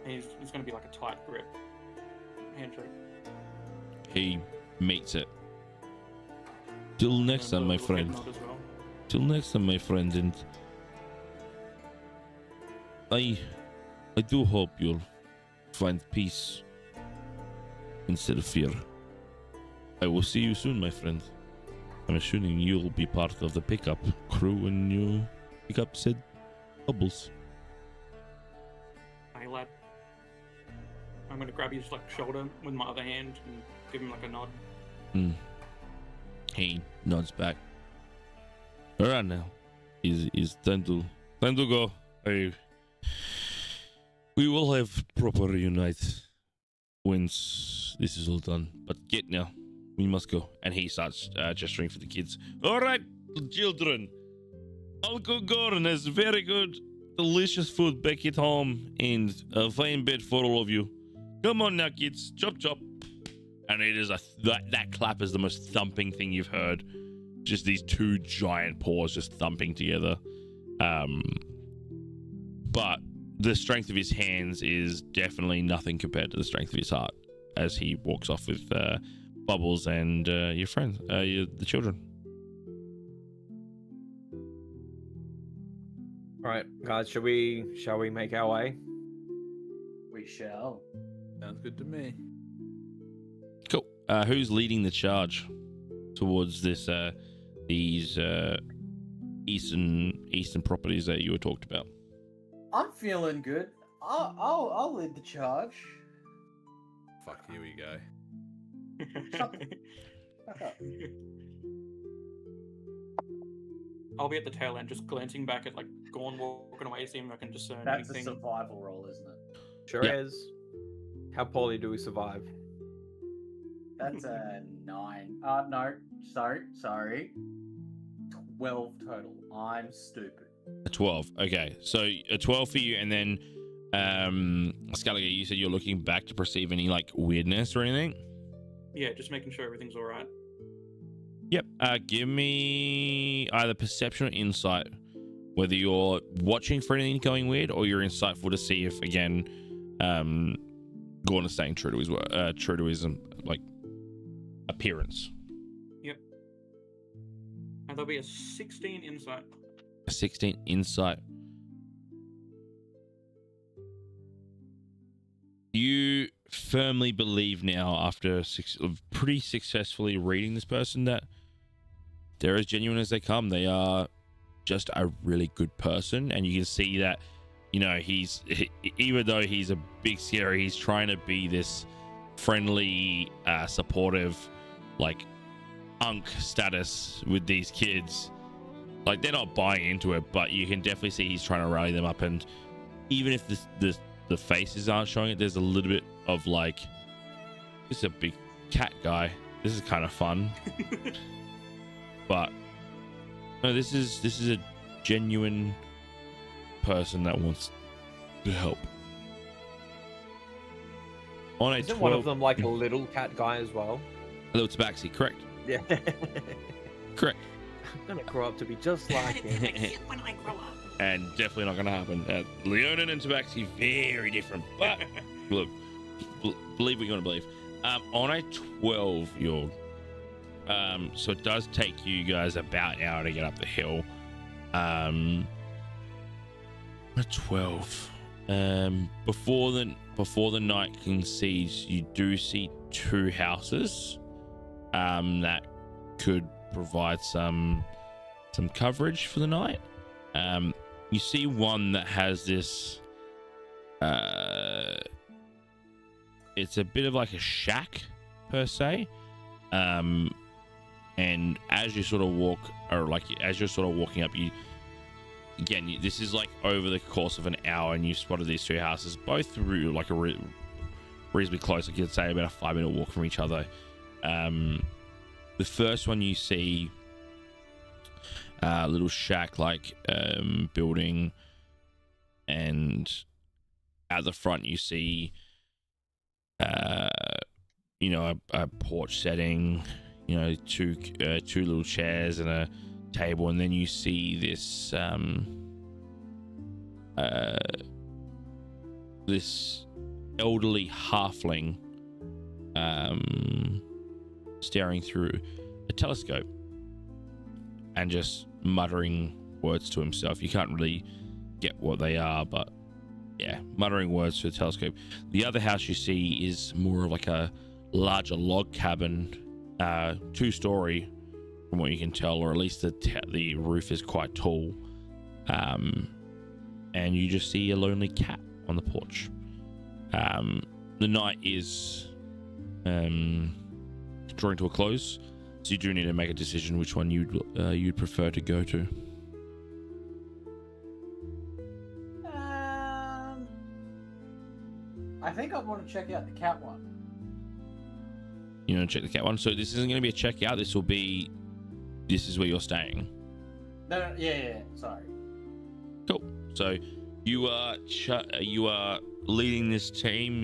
it's going to be like a tight grip handshake. He meets it. Till next time, my friend. Till next time, my friend. And I do hope you'll find peace instead of fear. I will see you soon, my friend. I'm assuming you'll be part of the pickup crew when you pick up said bubbles. Hey lad. I'm gonna grab his like shoulder with my other hand and give him like a nod. He nods back. Alright now. It's time to go. We will have proper reunite once this is all done. But get now. We must go. And he starts gesturing for the kids. Alright, children. Uncle Gordon has very good, delicious food back at home and a fine bed for all of you. Come on now, kids. Chop, chop. And it is that clap is the most thumping thing you've heard. Just these 2 giant paws just thumping together. But the strength of his hands is definitely nothing compared to the strength of his heart as he walks off with Bubbles and your friends, the children. All right, guys, shall we make our way? We shall. Sounds good to me. Cool. Who's leading the charge towards these eastern properties that you were talked about? I'm feeling good. I'll lead the charge. Fuck, here we go. Fuck up. I'll be at the tail end, just glancing back at like Gorn walking away, seeing if I can discern That's a anything. survival roll, isn't it? Sure Yeah. is. How poorly do we survive? That's a 9. No, sorry. 12 total. I'm stupid. A 12. Okay, so a 12 for you, and then Sculliger, you said you're looking back to perceive any like weirdness or anything. Yeah, just making sure everything's all right. Yep. Give me either perception or insight, whether you're watching for anything going weird or you're insightful to see if again, Gordon is staying true to his like appearance. Yep. And there'll be a 16 insight. A 16 insight. You firmly believe now, after pretty successfully reading this person, that they're as genuine as they come. They are just a really good person, and you can see that, you know, even though he's a big scary, he's trying to be this friendly, supportive, like unk status with these kids. Like, they're not buying into it, but you can definitely see he's trying to rally them up. And even if the faces aren't showing it, there's a little bit of like, this is a big cat guy, this is kind of fun. But no, this is a genuine person that wants to help. On a Isn't 12, one of them like a little cat guy as well? a little tabaxi, correct? Yeah. Correct. I'm gonna grow up to be just like him. When I grow up. And definitely not going to happen. Leonin and Tabaxi, very different. But look, believe what you want to believe. On a 12, so it does take you guys about an hour to get up the hill. A 12. Before the night concedes, you do see 2 houses that could provide some coverage for the night. You see one that has this it's a bit of like a shack per se, and as you sort of walk, or like as you're sort of walking up, this is like over the course of an hour, and you spotted these 2 houses, both through like a reasonably close, like you'd say about a 5-minute walk from each other. The first one you see, little shack like building, and at the front you see a porch setting, two little chairs and a table, and then you see this this elderly halfling staring through a telescope and just muttering words to himself. You can't really get what they are, but yeah, muttering words to the telescope. The other house you see is more of like a larger log cabin, 2-story from what you can tell, or at least the roof is quite tall. And you just see a lonely cat on the porch. The night is drawing to a close, so you do need to make a decision which one you'd prefer to go to. I think I want to check out the cat one. You want to check the cat one? So this isn't going to be a checkout. This is where you're staying. No, yeah, sorry. Cool. So you are leading this team.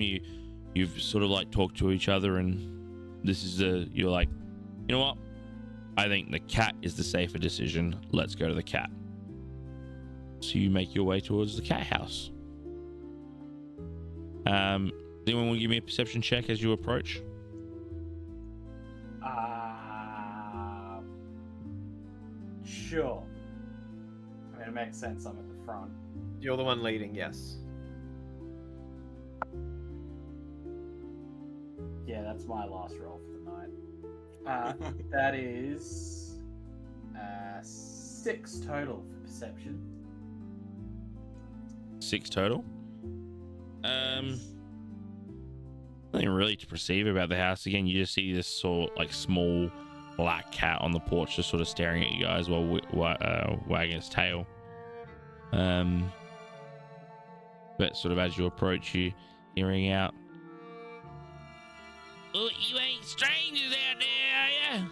You've sort of like talked to each other, and you're like, you know what? I think the cat is the safer decision. Let's go to the cat. So you make your way towards the cat house. Does anyone want to give me a perception check as you approach? Sure. I mean, it makes sense. I'm at the front. You're the one leading, yes. Yeah, that's my last roll for the night. That is 6 total for perception. 6 total. Nothing really to perceive about the house. Again, you just see this sort of like small black cat on the porch, just sort of staring at you guys while wagging its tail. But sort of as you approach, you hearing out, "Oh, you ain't strangers out there, are ya?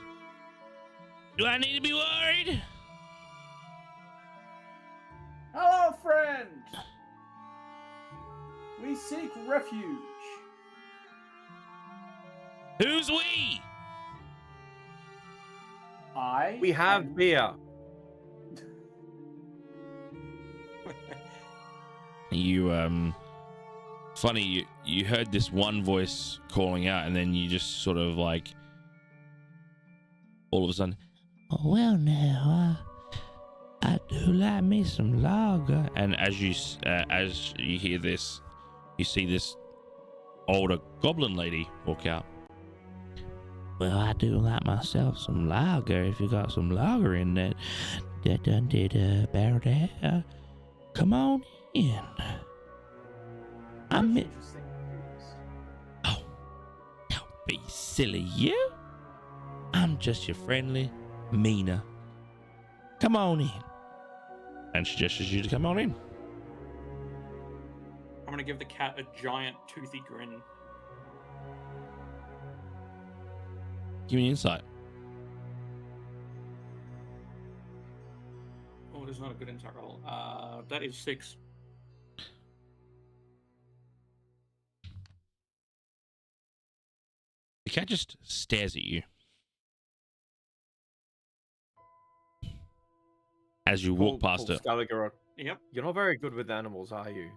Do I need to be worried?" Hello, friend. We seek refuge. Who's we? We have beer. You funny, you heard this one voice calling out, and then you just sort of like all of a sudden, "Oh, well now, I do like me some lager." And as you hear this, you see this older goblin lady walk out. "Well, I do like myself some lager. If you got some lager in that done did about that, come on in." I'm interesting. Oh, don't be silly, you. I'm just your friendly Mina. Come on in. And she gestures you to come on in. I'm gonna give the cat a giant toothy grin. Give me an insight. Oh, it is not a good insight roll. That is 6. The cat just stares at you as you walk past her. Skelliger, Yep. you're not very good with animals, are you?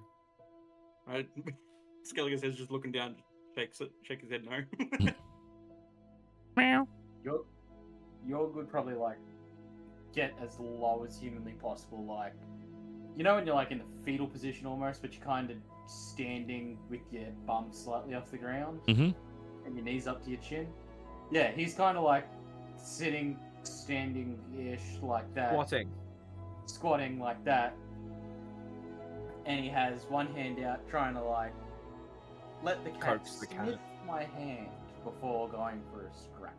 Right. Skelliger's head's just looking down, shake his head no. Meow. Your would probably like get as low as humanly possible, like you know when you're like in the fetal position almost, but you're kind of standing with your bum slightly off the ground Mm-hmm. and your knees up to your chin. Yeah, he's kind of like sitting, standing-ish like that, squatting like that, and he has one hand out trying to like let the cat Coax the sniff cat. my hand before going for a scratch.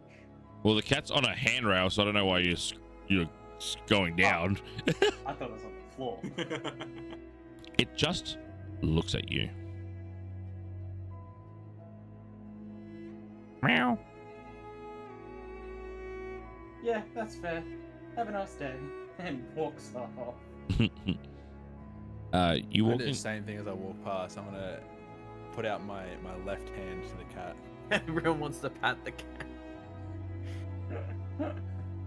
Well, the cat's on a handrail, so I don't know why you're going down. I thought it was on the floor. It just looks at you. Meow. Yeah, that's fair. Have a nice day. And walks off. You I walk do in. the same thing as I walk past. I'm gonna put out my left hand to the cat. Everyone wants to pat the cat.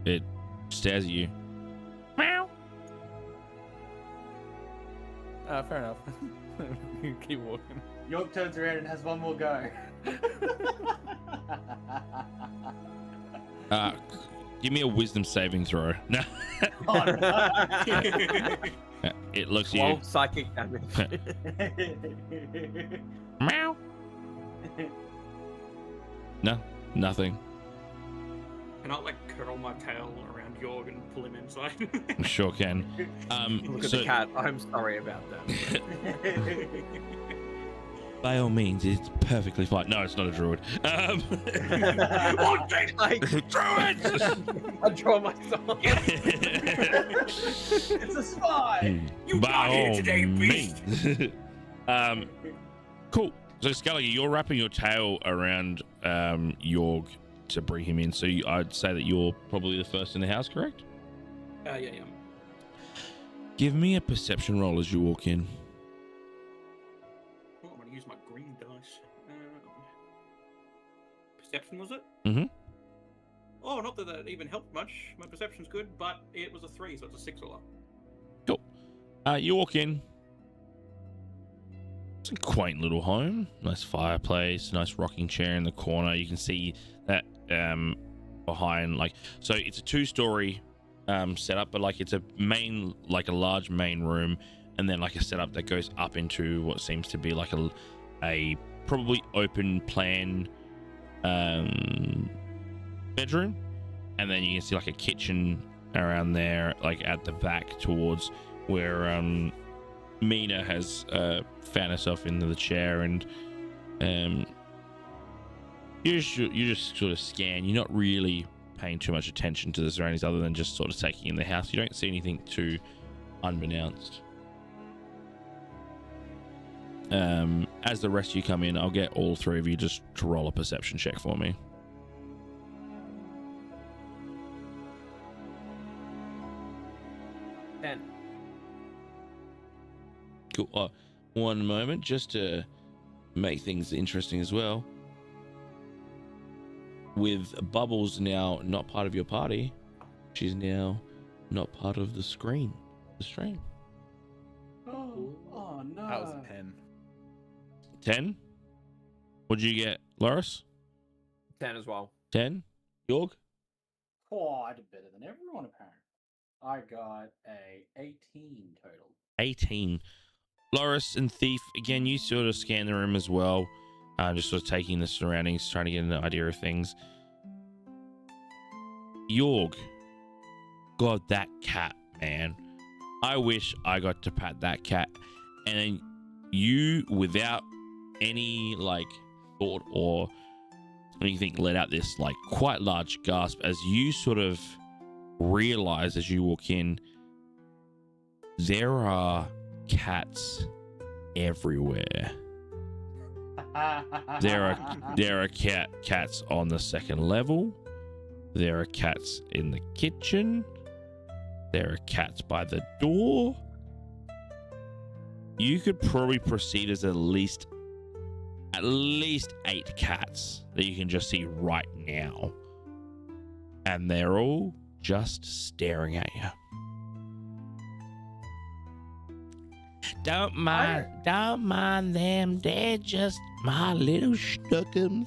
It stares at you. Meow. Fair enough. Keep walking. York turns around and has one more go. Give me a wisdom saving throw. No. Oh, no. It looks at 12 you. psychic damage. Meow. No, nothing. Can I like curl my tail around Jorg and pull him inside? Sure can. Look at So the cat. I'm sorry about that. by all means, it's perfectly fine. No, it's not a druid. One thing, like Druids! I draw my sword. It's a spy! You By got here all today, beast! means. Cool. So, Skellige, you're wrapping your tail around Jorg to bring him in. So I'd say that you're probably the first in the house, correct? Yeah. Give me a perception roll as you walk in. Oh, I'm gonna use my green dice. Perception was it? Mhm. Oh, not that that even helped much. My perception's good, but it was a 3, so it's a 6 all up. Cool. You walk in. It's a quaint little home. Nice fireplace, nice rocking chair in the corner. You can see that behind, like, so it's a 2-story setup, but like it's a large main room, and then like a setup that goes up into what seems to be like a probably open plan bedroom, and then you can see like a kitchen around there, like at the back towards where Mina has found herself into the chair, and you just sort of scan. You're not really paying too much attention to the surroundings other than just sort of taking in the house. You don't see anything too unbeknownst. As the rest of you come in, I'll get all three of you just to roll a perception check for me. Cool. One moment, just to make things interesting as well. With Bubbles now not part of your party, she's now not part of the stream. Oh no. That was a 10. 10? What'd you get, Loris? 10 as well. 10? Yorg? Oh, I did better than everyone apparently. I got a 18 total. 18. Loris and Thief, again, you sort of scan the room as well. Just sort of taking the surroundings, trying to get an idea of things. Yorg. God, that cat, man. I wish I got to pat that cat. And then you, without any, like, thought or anything, let out this, like, quite large gasp as you sort of realize as you walk in, there are cats everywhere. There are cats on the second level. There are cats in the kitchen. There are cats by the door. You could probably proceed as at least 8 cats that you can just see right now, and they're all just staring at you. Don't mind them. They're just my little schnookums.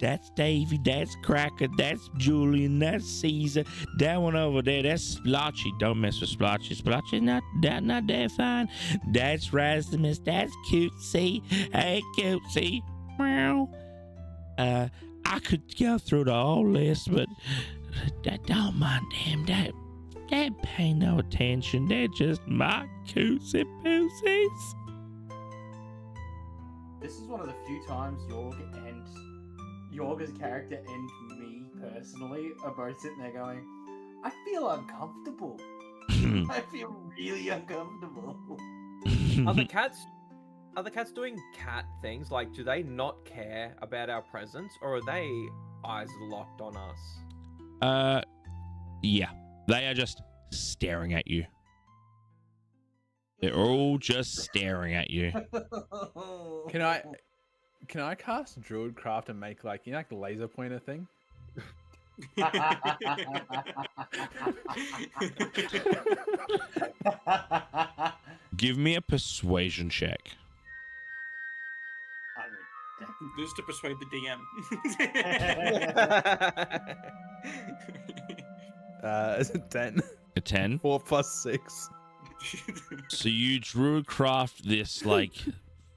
That's Davy, that's Cracker, that's Julian, that's Caesar. That one over there, that's Splotchy. Don't mess with Splotchy. Splotchy's not that fine. That's Rasmus, that's Cutesy. Hey, Cutesy. Meow. I could go through the whole list, but don't mind them. They pay no attention. They're just my cutesy pootsies. This is one of the few times Yorga's character and me personally are both sitting there going, I feel uncomfortable. I feel really uncomfortable. Are the cats doing cat things? Like, do they not care about our presence, or are they eyes locked on us? Yeah. They are just staring at you. They're all just staring at you. Can I cast Druidcraft and make, like, like the laser pointer thing? Give me a persuasion check. This is to persuade the DM. Is it 10? A 10? 4 plus 6. So you Druidcraft this, like,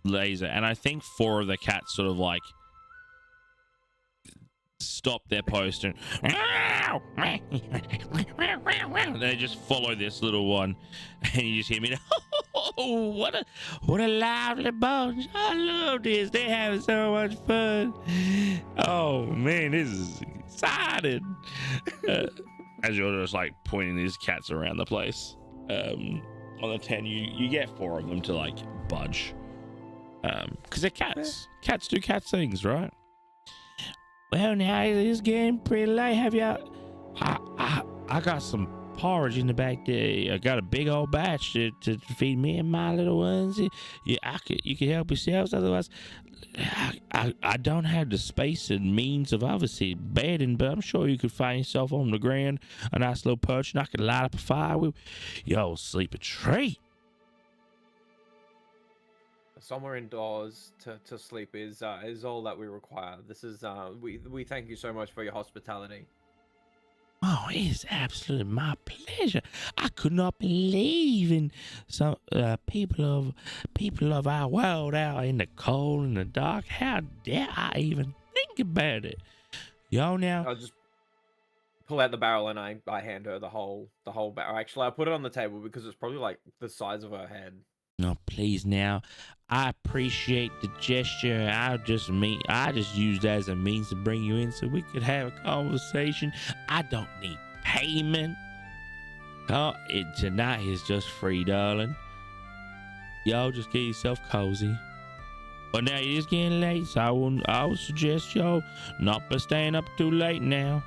laser, and I think 4 of the cats sort of, like, stop their post and they just follow this little one, and you just hear me, oh, what a lively bunch. I love this. They're having so much fun. Oh man, this is exciting. As you're just like pointing these cats around the place. On the 10, you get 4 of them to like budge, because they're cats. Cats do cat things, right? Well, now it's getting pretty late. Have you? I got some porridge in the back there. I got a big old batch to feed me and my little ones. You can help yourselves. Otherwise, I don't have the space and means of obviously bedding, but I'm sure you could find yourself on the ground, a nice little perch, and I could light up a fire with yo sleep a treat. Somewhere indoors to sleep is all that we require. This is we thank you so much for your hospitality. Oh, it is absolutely my pleasure. I could not believe in some people of our world out in the cold and the dark. How dare I even think about it? Y'all now. pull out the barrel and I hand her the whole barrel. Actually, I put it on the table because it's probably like the size of her head. No, please now. I appreciate the gesture. I just used that as a means to bring you in so we could have a conversation. I don't need payment. Oh, tonight is just free, darling. Y'all just get yourself cozy. But now it is getting late, so I would suggest y'all not be staying up too late now.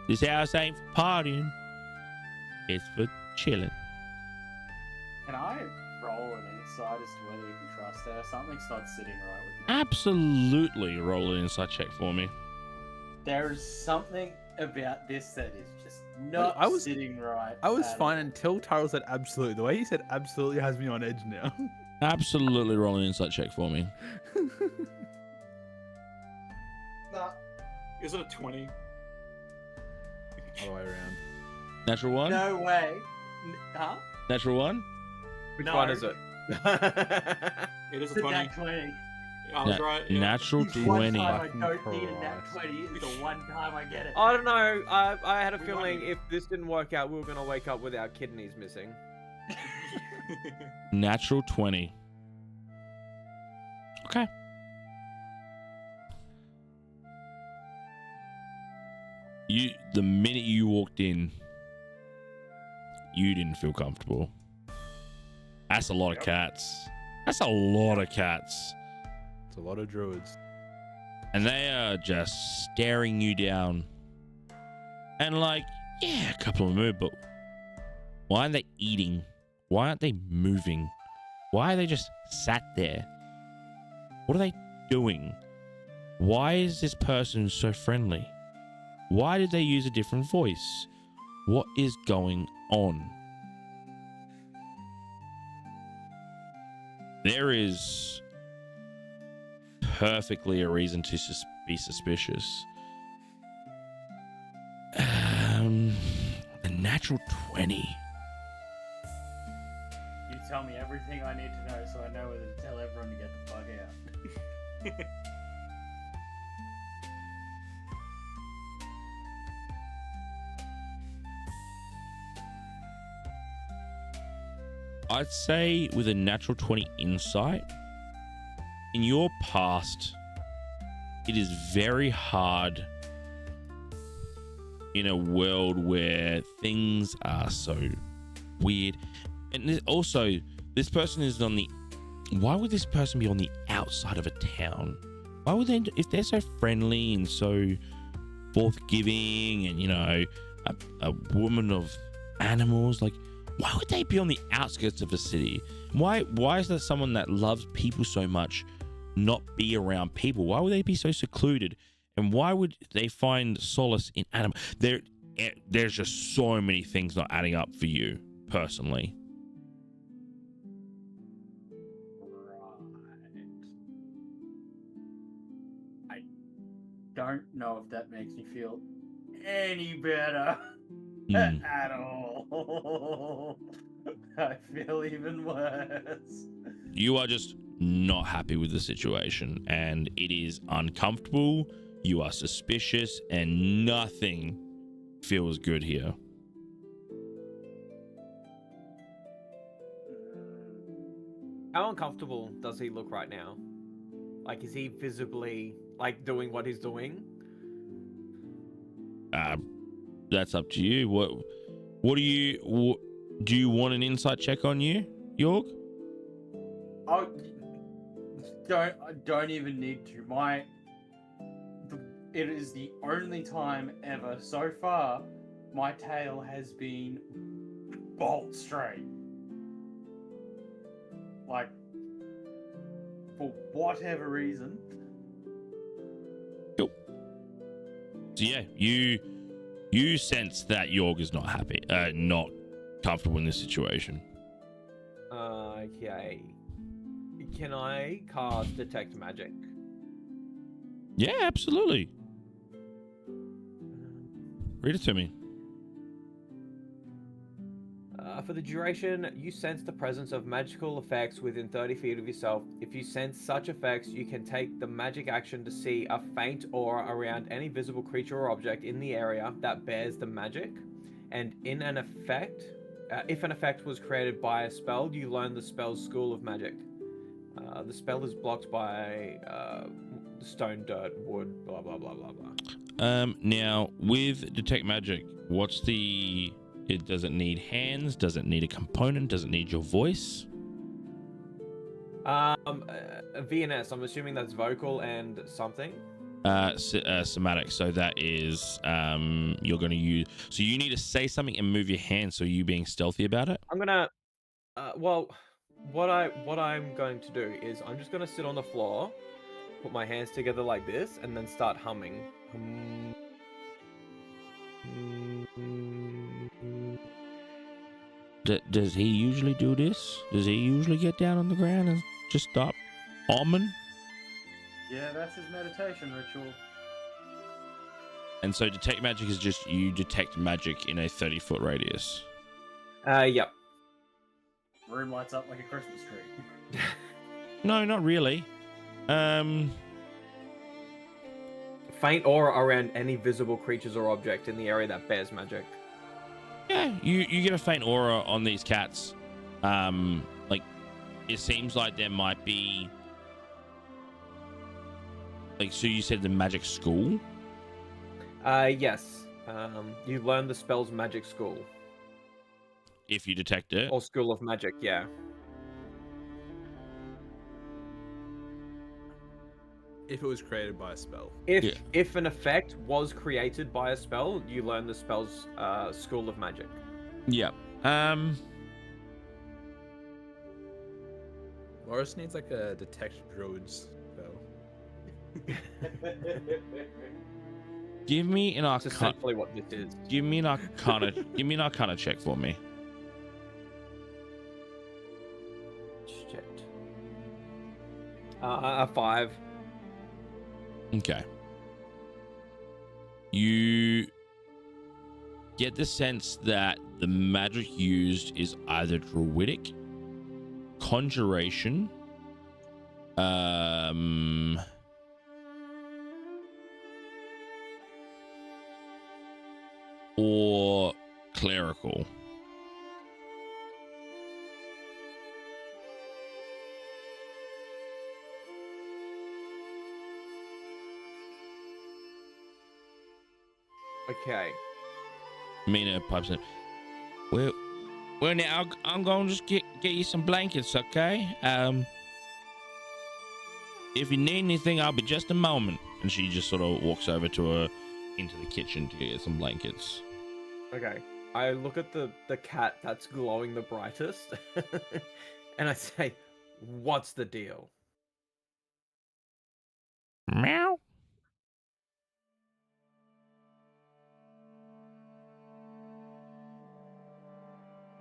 This house ain't for partying. It's for chilling. Can I roll an insight as to whether we can trust her? Something's not sitting right with me. Absolutely roll an insight check for me. There is something about this that is just not sitting right. I was fine until Tyrell said absolutely. The way he said absolutely has me on edge now. Absolutely roll an insight check for me. Is it a 20? All the way around. Natural one? No way. Huh? Natural one? Which No. one is it? It is a It's a 20. nat 20. I was right. Yeah. Natural It's one 20. time I Fucking don't need a nat Christ. 20. It's the one time I get it. I don't know. I had a We feeling won. if this didn't work out, we were gonna wake up with our kidneys missing. Natural 20. Okay. The minute you walked in, you didn't feel comfortable. That's a lot of cats. That's a lot of cats. It's a lot of druids. And they are just staring you down. And like, yeah, a couple of them move, but why aren't they eating? Why aren't they moving? Why are they just sat there? What are they doing? Why is this person so friendly? Why did they use a different voice? What is going on? There is perfectly a reason to be suspicious. The natural 20. You tell me everything I need to know so I know whether to tell everyone to get the fuck out. I'd say with a natural 20 insight, in your past, it is very hard in a world where things are so weird. And also, this person is on the... Why would this person be on the outside of a town? Why would they... If they're so friendly and so forthgiving and, you know, a woman of animals, like... Why would they be on the outskirts of a city? Why is there someone that loves people so much not be around people? Why would they be so secluded? And why would they find solace in animals? There's just so many things not adding up for you personally. Right. I don't know if that makes me feel any better. At all. I feel even worse. You are just not happy with the situation, and it is uncomfortable. You are suspicious, and nothing feels good here. How uncomfortable does he look right now? Like, is he visibly like doing what he's doing? That's up to you. What do you want an insight check on you, York? Oh, don't even need to. It is the only time ever so far my tail has been bolt straight. Like, for whatever reason. Cool. So yeah, you sense that York is not happy, not comfortable in this situation. Okay. Can I cast Detect Magic? Yeah, absolutely. Read it to me. For the duration, you sense the presence of magical effects within 30 feet of yourself. If you sense such effects, you can take the magic action to see a faint aura around any visible creature or object in the area that bears the magic. And in an effect, if an effect was created by a spell, you learn the spell's school of magic. The spell is blocked by stone, dirt, wood, blah, blah, blah, blah, blah. Now, with Detect Magic, what's the... Does it need hands? Does it need a component? Does it need your voice? VNS, I'm assuming that's vocal and something. Somatic. So that is you're going to use. So you need to say something and move your hands. So you being stealthy about it. I'm gonna. Well, what I'm going to do is I'm just gonna sit on the floor, put my hands together like this, and then start humming. Does he usually do this? Does he usually get down on the ground and just stop humming? Yeah, that's his meditation ritual. And so Detect Magic is just you detect magic in a 30-foot radius. Yep. Room lights up like a Christmas tree. No, not really. Faint aura around any visible creatures or object in the area that bears magic. Yeah, you get a faint aura on these cats. Like it seems like there might be like, so you said the magic school? Yes. You learn the spell's magic school. If you detect it. Or school of magic, yeah. If it was created by a spell. If an effect was created by a spell, you learn the spell's school of magic. Yeah. Morris needs like a detect druids spell. Give me an That's arcana. essentially what this is. Give me an arcana. Give me an arcana check for me. Shit. A 5. Okay. You get the sense that the magic used is either druidic, conjuration, or clerical. Okay. Mina pipes in. Well, now I'm going to just get you some blankets, okay? If you need anything, I'll be just a moment. And she just sort of walks over to her into the kitchen to get some blankets. Okay. I look at the cat that's glowing the brightest, and I say, "What's the deal?" Meow.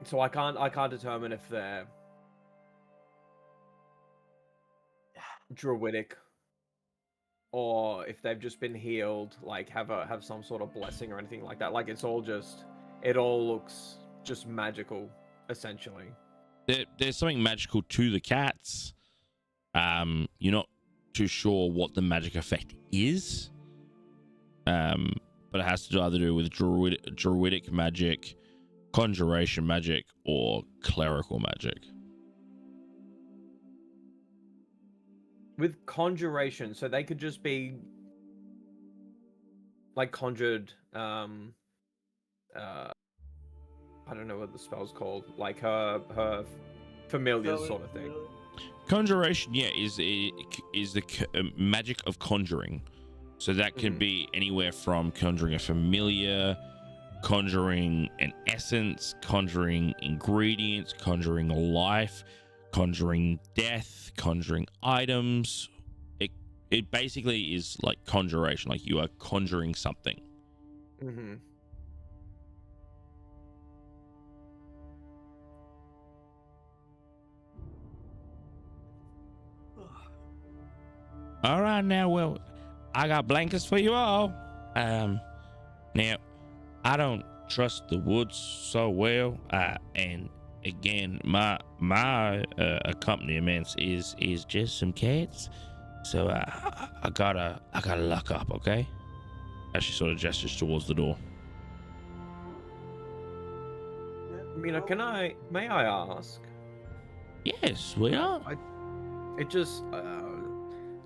So I can't determine if they're druidic or if they've just been healed, like have some sort of blessing or anything like that. Like it all looks just magical, essentially. There's something magical to the cats. You're not too sure what the magic effect is. But it has to either do with druidic magic, conjuration magic, or clerical magic. With conjuration, so they could just be like conjured. I don't know what the spell's called. Like her familiars sort of thing. Conjuration, yeah, is the magic of conjuring. So that could be anywhere from conjuring a familiar, conjuring an essence, conjuring ingredients, conjuring life, conjuring death, conjuring items. It basically is like conjuration, like you are conjuring something. Mm-hmm. All right, now, well, I got blankets for you all. Now, I don't trust the woods so well. And again, my accompaniment is just some cats. So I gotta lock up, okay? As she sort of gestures towards the door. Mina, may I ask? Yes, we are. It just,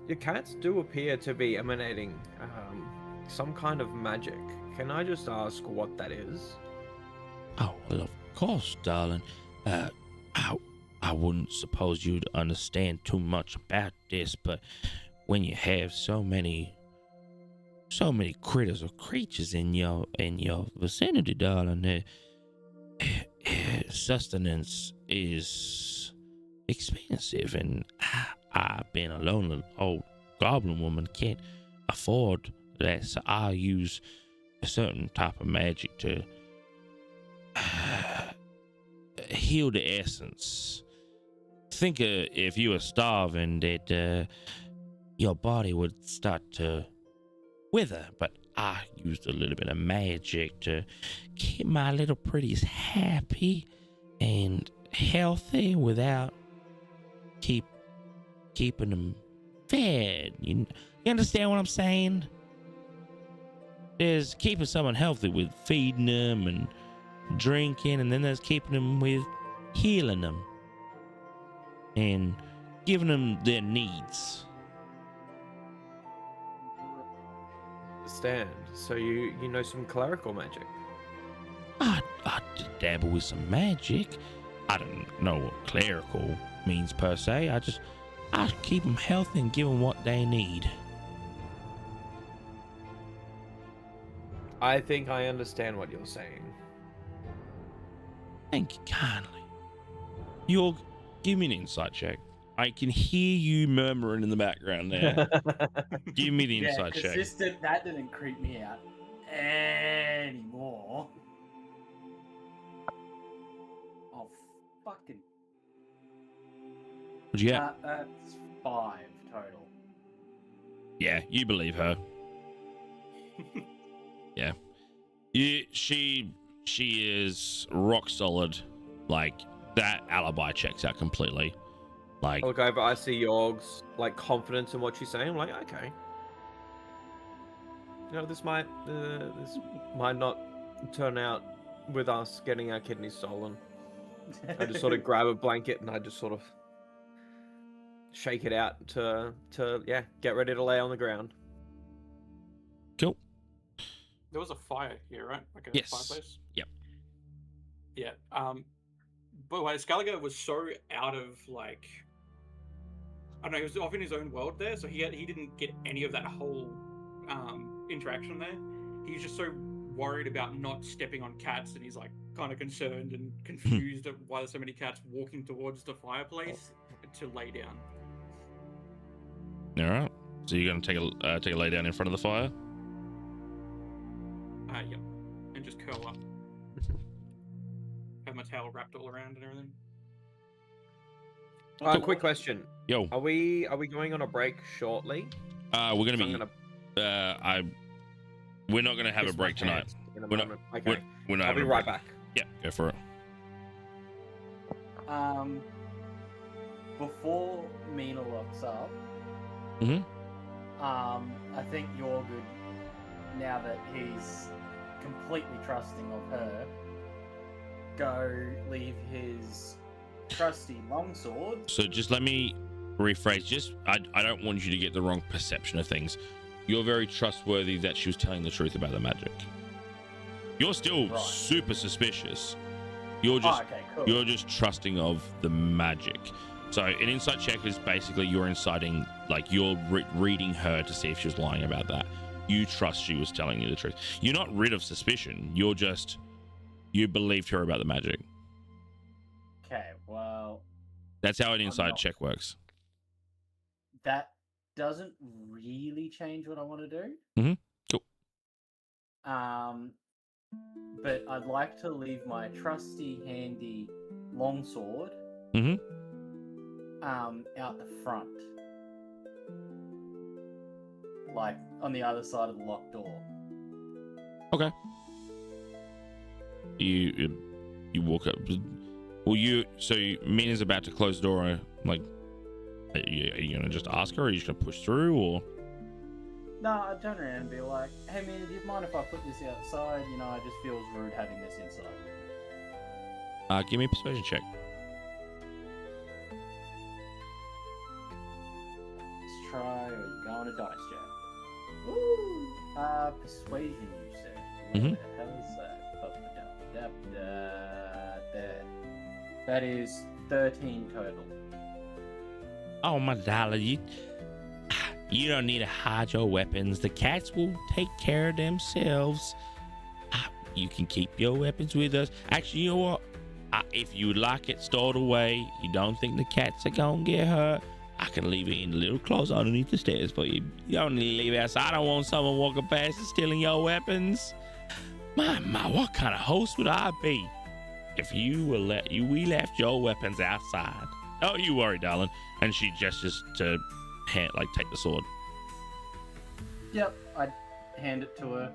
your cats do appear to be emanating some kind of magic. Can I just ask what that is? Oh, well, of course, darling. I wouldn't suppose you'd understand too much about this, but when you have so many critters or creatures in your vicinity, darling, sustenance is expensive, and I being a lonely old goblin woman can't afford that, so I use a certain type of magic to heal the essence. Think if you were starving, that your body would start to wither, but I used a little bit of magic to keep my little pretties happy and healthy without keeping them fed. You understand what I'm saying? There's keeping someone healthy with feeding them and drinking, and then there's keeping them with healing them and giving them their needs. Understand. So you know some clerical magic? I dabble with some magic. I don't know what clerical means per se. I keep them healthy and give them what they need. I think I understand what you're saying. Thank you kindly. You'll give me an insight check. I can hear you murmuring in the background there. Give me the insight check. That didn't creep me out anymore. Oh, fucking. What'd you get? That's 5 total. Yeah, you believe her. Yeah. She is rock solid. Like, that alibi checks out completely. Like, I look over, I see Yorg's like confidence in what she's saying. I'm like, okay. You know, this might not turn out with us getting our kidneys stolen. I just sort of grab a blanket and I just sort of shake it out to get ready to lay on the ground. Cool. There was a fire here, right? Like a Yes. fireplace? Yep. Yeah. But like, Scaligor was so out of, like, I don't know, he was off in his own world there, so he didn't get any of that whole interaction there. He was just so worried about not stepping on cats, and he's like kind of concerned and confused at why there's so many cats walking towards the fireplace to lay down. All right. So you're gonna take a lay down in front of the fire? Yep. And just curl up. Have my towel wrapped all around and everything. Quick question. Yo. Are we going on a break shortly? We're gonna be. We're not gonna have a break tonight. Okay. We're not. I'll be right back. Yeah, go for it. Before Mina locks up, I think you're good now that he's completely trusting of her. Go leave his trusty longsword. So just let me rephrase. I don't want you to get the wrong perception of things. You're very trustworthy that she was telling the truth about the magic. You're still super suspicious. You're just trusting of the magic. So an insight check is basically you're inciting, like you're reading her to see if she was lying about that. You trust she was telling you the truth. You're not rid of suspicion. You believed her about the magic. Okay, well, that's how an insight check works. That doesn't really change what I want to do. Cool. But I'd like to leave my trusty, handy longsword out the front. Like, on the other side of the locked door. Okay. You walk up. Well, Mina's about to close the door. Like, are you gonna just ask her, or are you just gonna push through, or? No, I'd turn around and be like, hey man, do you mind if I put this outside? You know, it just feels rude having this inside. Give me a persuasion check. Let's try, or you go on a dice check. Ooh! Persuasion, you say. What the hell is that? There. That is 13 total. Oh my darling, you don't need to hide your weapons. The cats will take care of themselves. You can keep your weapons with us. Actually, you know what? If you like it stored away, you don't think the cats are gonna get hurt, I can leave it in a little closet underneath the stairs for you. You don't need to leave it outside. I don't want someone walking past and stealing your weapons. My, what kind of host would I be if we left your weapons outside? Oh, you worry, darling. And she gestures to take the sword. Yep, I'd hand it to her.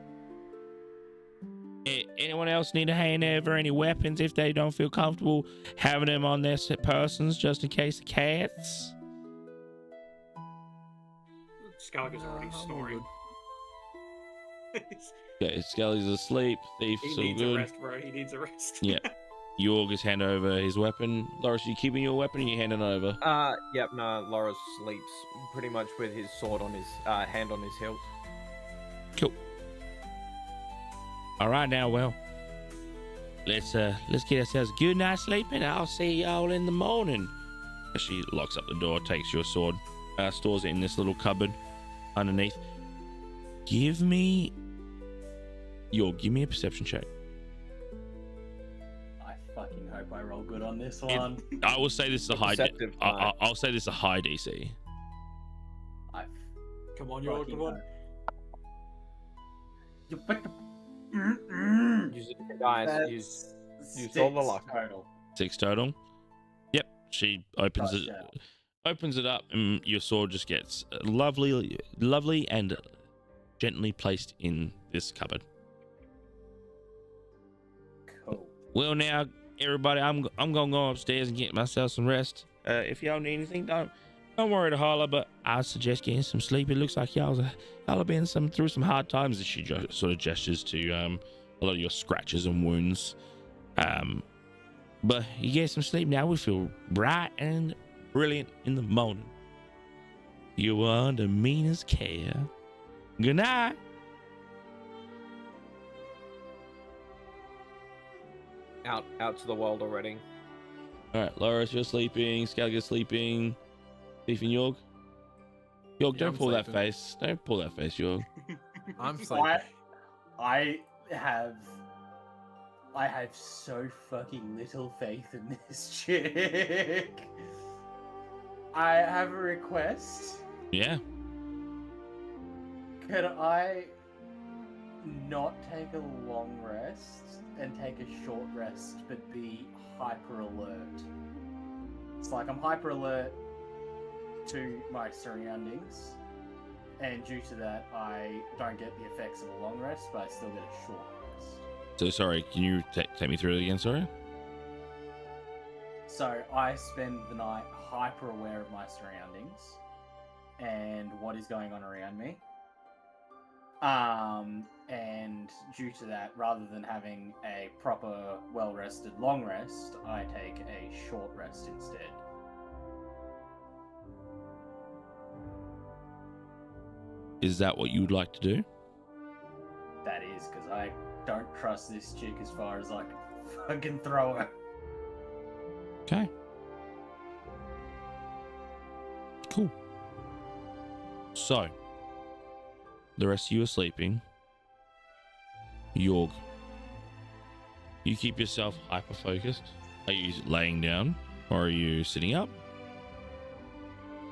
Anyone else need to hand over any weapons if they don't feel comfortable having them on their persons, just in case of cats? Skelliger's already snoring. Okay, Skelly's asleep. Thief's He so needs good. a rest, bro. He needs a rest. Yeah. You just hand over his weapon. Loris, you keeping your weapon, or you handing it over? Yep, no, Loris sleeps pretty much with his sword on his hand on his hilt. Cool. All right, now, well, let's get ourselves a good night's sleep, and I'll see y'all in the morning. She locks up the door, takes your sword, stores it in this little cupboard underneath. Give me a perception check. I fucking hope I roll good on this one. I will say this is a high. I'll say this is a high DC. Come on, you come on. You fucking. Use the dice. Use all the luck. Total. 6 total. Yep. She opens it up, and your sword just gets lovely and gently placed in this cupboard. Cool. Well, now everybody, I'm gonna go upstairs and get myself some rest. If y'all need anything, don't worry to holler, but I suggest getting some sleep. It looks like y'all have been through some hard times. As she sort of gestures to a lot of your scratches and wounds. But you get some sleep now. We feel bright and brilliant in the morning. You are under Mina's care. Good night. Out to the world already. All right, Loris, you're sleeping. Skelliger's sleeping. Thief and York. York, Yeah, don't I'm pull that sleeping. face. Don't pull that face, York. I'm sleeping. I have so fucking little faith in this chick. I have a request. Yeah. Could I not take a long rest and take a short rest, but be hyper alert? It's like I'm hyper alert to my surroundings, and due to that, I don't get the effects of a long rest, but I still get a short rest. So sorry, can you take me through it again? Sorry. So I spend the night hyper aware of my surroundings and what is going on around me. And due to that, rather than having a proper, well-rested long rest, I take a short rest instead. Is that what you would like to do? That is, because I don't trust this chick as far as I can fucking throw her. Okay. Cool. So, the rest of you are sleeping. Yorg, you keep yourself hyper focused. Are you laying down or are you sitting up?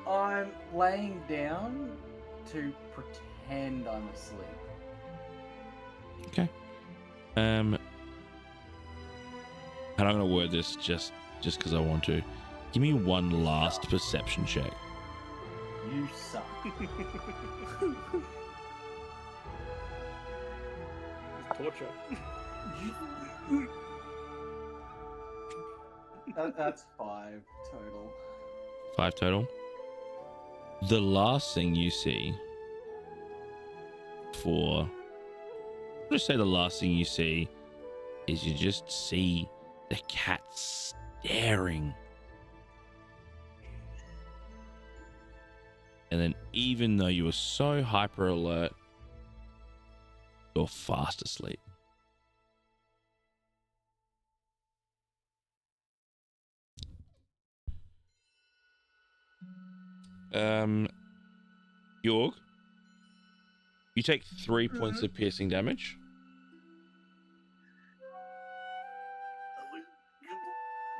I'm laying down to pretend I'm asleep. Okay. And I'm gonna word this just because I want to. Give me one last perception check. You suck. Torture. That's 5 total. 5 total. The last thing you see just say the last thing you see is you just see the cat staring. And then even though you were so hyper alert, you're fast asleep. Yorg, you take 3 points of piercing damage.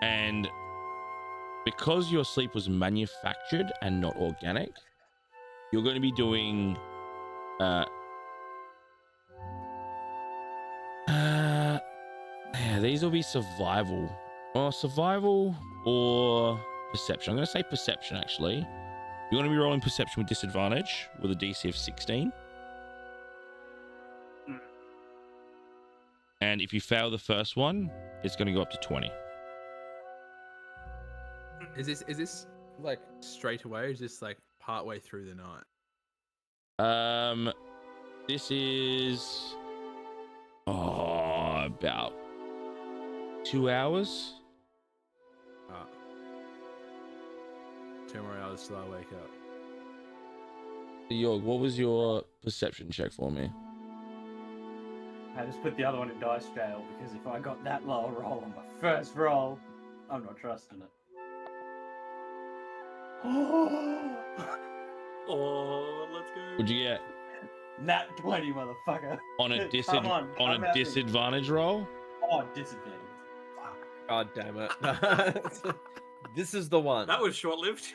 And because your sleep was manufactured and not organic, you're going to be doing these will be survival or perception. I'm going to say perception, actually. You're going to be rolling perception with disadvantage with a DC of 16. And if you fail the first one, it's going to go up to 20. Is this like straight away, or is this like part way through the night? This is about 2 hours. 2 more hours till I wake up. Yorg, what was your perception check for me? I just put the other one in dice jail because if I got that low roll on my first roll, I'm not trusting it. Oh, let's go. What'd you get? Nat 20, motherfucker. On a Come on, disadvantage roll? Oh, disadvantage. Fuck. God damn it. This is the one. That was short-lived.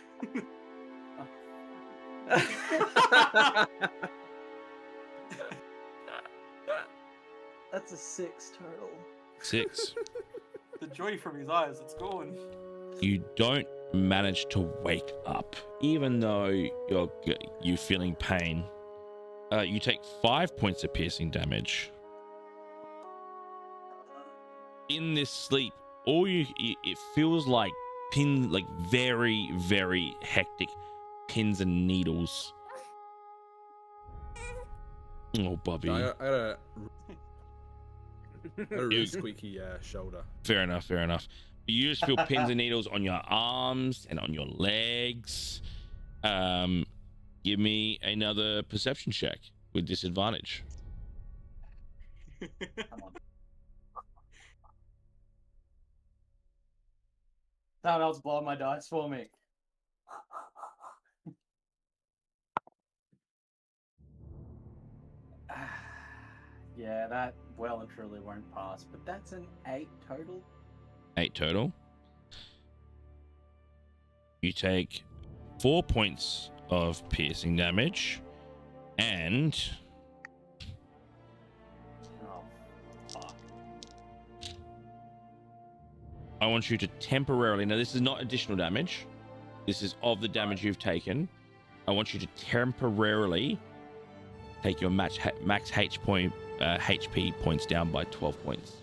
That's a 6 total. 6. The joy from his eyes, it's gone. You don't manage to wake up, even though you're feeling pain. You take 5 points of piercing damage. In this sleep, it feels like very, very hectic pins and needles. Oh, Bobby. I got a really squeaky shoulder. Fair enough. You just feel pins and needles on your arms and on your legs. Give me another perception check with disadvantage. Come on. Someone else blow my dice for me. Yeah, that well and truly won't pass, but that's an 8 total. 8 total. You take 4 points of piercing damage, and Oh, fuck. I want you to temporarily, now this is not additional damage, this is of the damage you've taken. I want you to temporarily take your max HP points down by 12 points.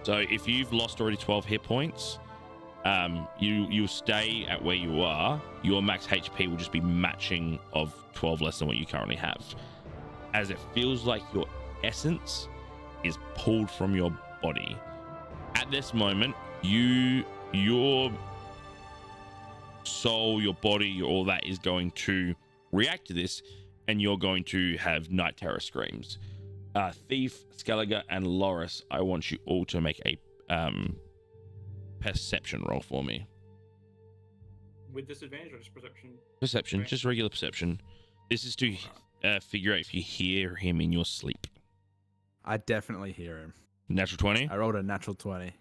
So if you've lost already 12 hit points, you'll stay at where you are. Your max HP will just be matching of 12 less than what you currently have, as it feels like your essence is pulled from your body. At this moment, your soul, your body, all that is going to react to this, and you're going to have night terror screams. Thief, Skelliger, and Loris, I want you all to make a perception roll for me. With disadvantage or just perception? Perception, Okay. just regular perception. This is to figure out if you hear him in your sleep. I definitely hear him. Natural 20? I rolled a natural 20.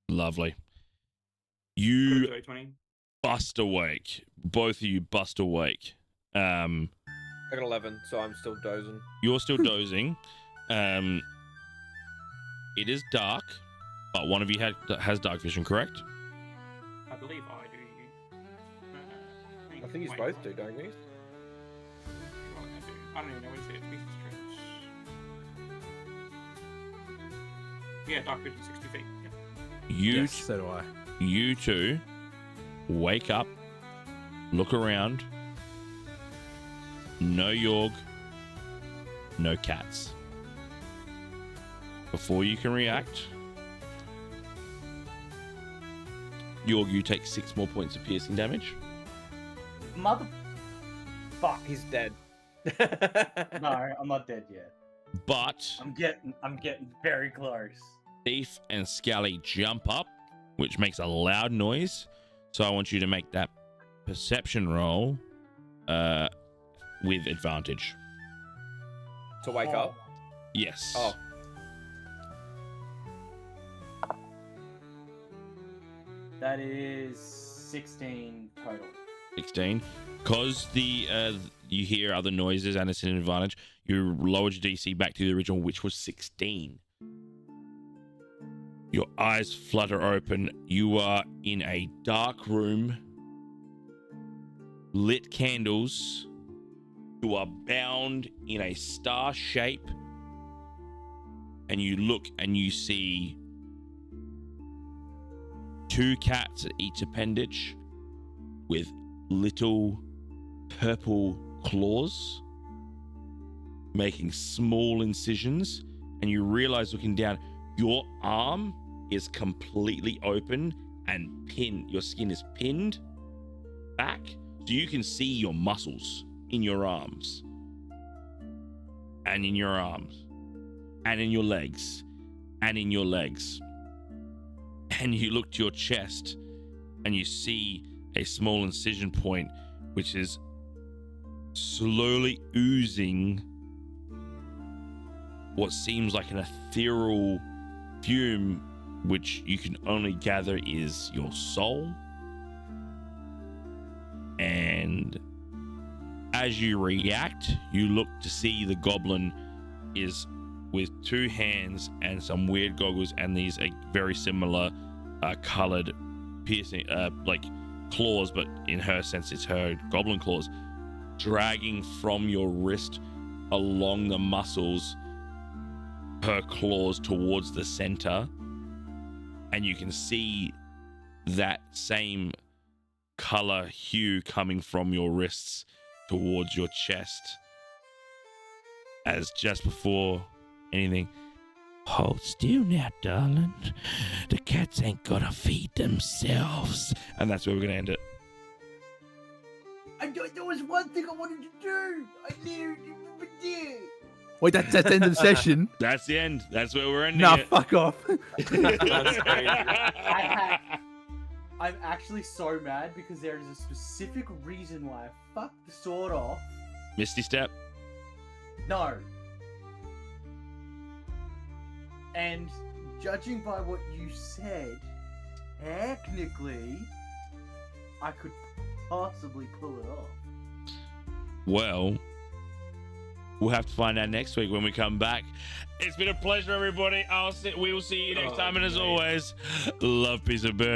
Lovely. You 20. bust awake. Both of you bust awake. I got 11, so I'm still dozing. You're still dozing. It is dark, but one of you has dark vision, correct? I believe I do. I think you both do, don't you? I don't even know what it is. Yeah, dark vision 60 feet. Yep. Yes, so do I. You two wake up, look around. No Yorg, no cats. Before you can react, Yorg, you take 6 more points of piercing damage. Mother. Fuck, he's dead. No, I'm not dead yet. But I'm getting very close. Thief and Scally jump up, which makes a loud noise. So I want you to make that perception roll with advantage. To wake up? Yes. Oh. That is 16 total. 16. Because you hear other noises and it's an advantage, you lowered your DC back to the original, which was 16. Your eyes flutter open. You are in a dark room, lit candles. You are bound in a star shape, and you look and you see 2 cats at each appendage with little purple claws making small incisions, and you realize looking down, your arm is completely open and pinned. Your skin is pinned back, so you can see your muscles in your arms and in your arms and in your legs and in your legs. And you look to your chest and you see a small incision point, which is slowly oozing what seems like an ethereal fume, which you can only gather is your soul. And as you react, you look to see the goblin is with 2 hands and some weird goggles and these very similar colored piercing like claws, but in her sense it's her goblin claws, dragging from your wrist along the muscles her claws towards the center, and you can see that same color hue coming from your wrists towards your chest. As just before anything, hold still now, darling. The cats ain't gotta feed themselves. And that's where we're gonna end it. There was one thing I wanted to do. I did. Wait, that's the end of the session? That's the end. That's where we're ending Nah, it. fuck off. That's crazy. I'm actually so mad because there is a specific reason why I fucked the sword off. Misty Step. No. And judging by what you said, technically, I could possibly pull it off. Well, we'll have to find out next week when we come back. It's been a pleasure, everybody. We will see you next time. And as always, love, peace, and burger.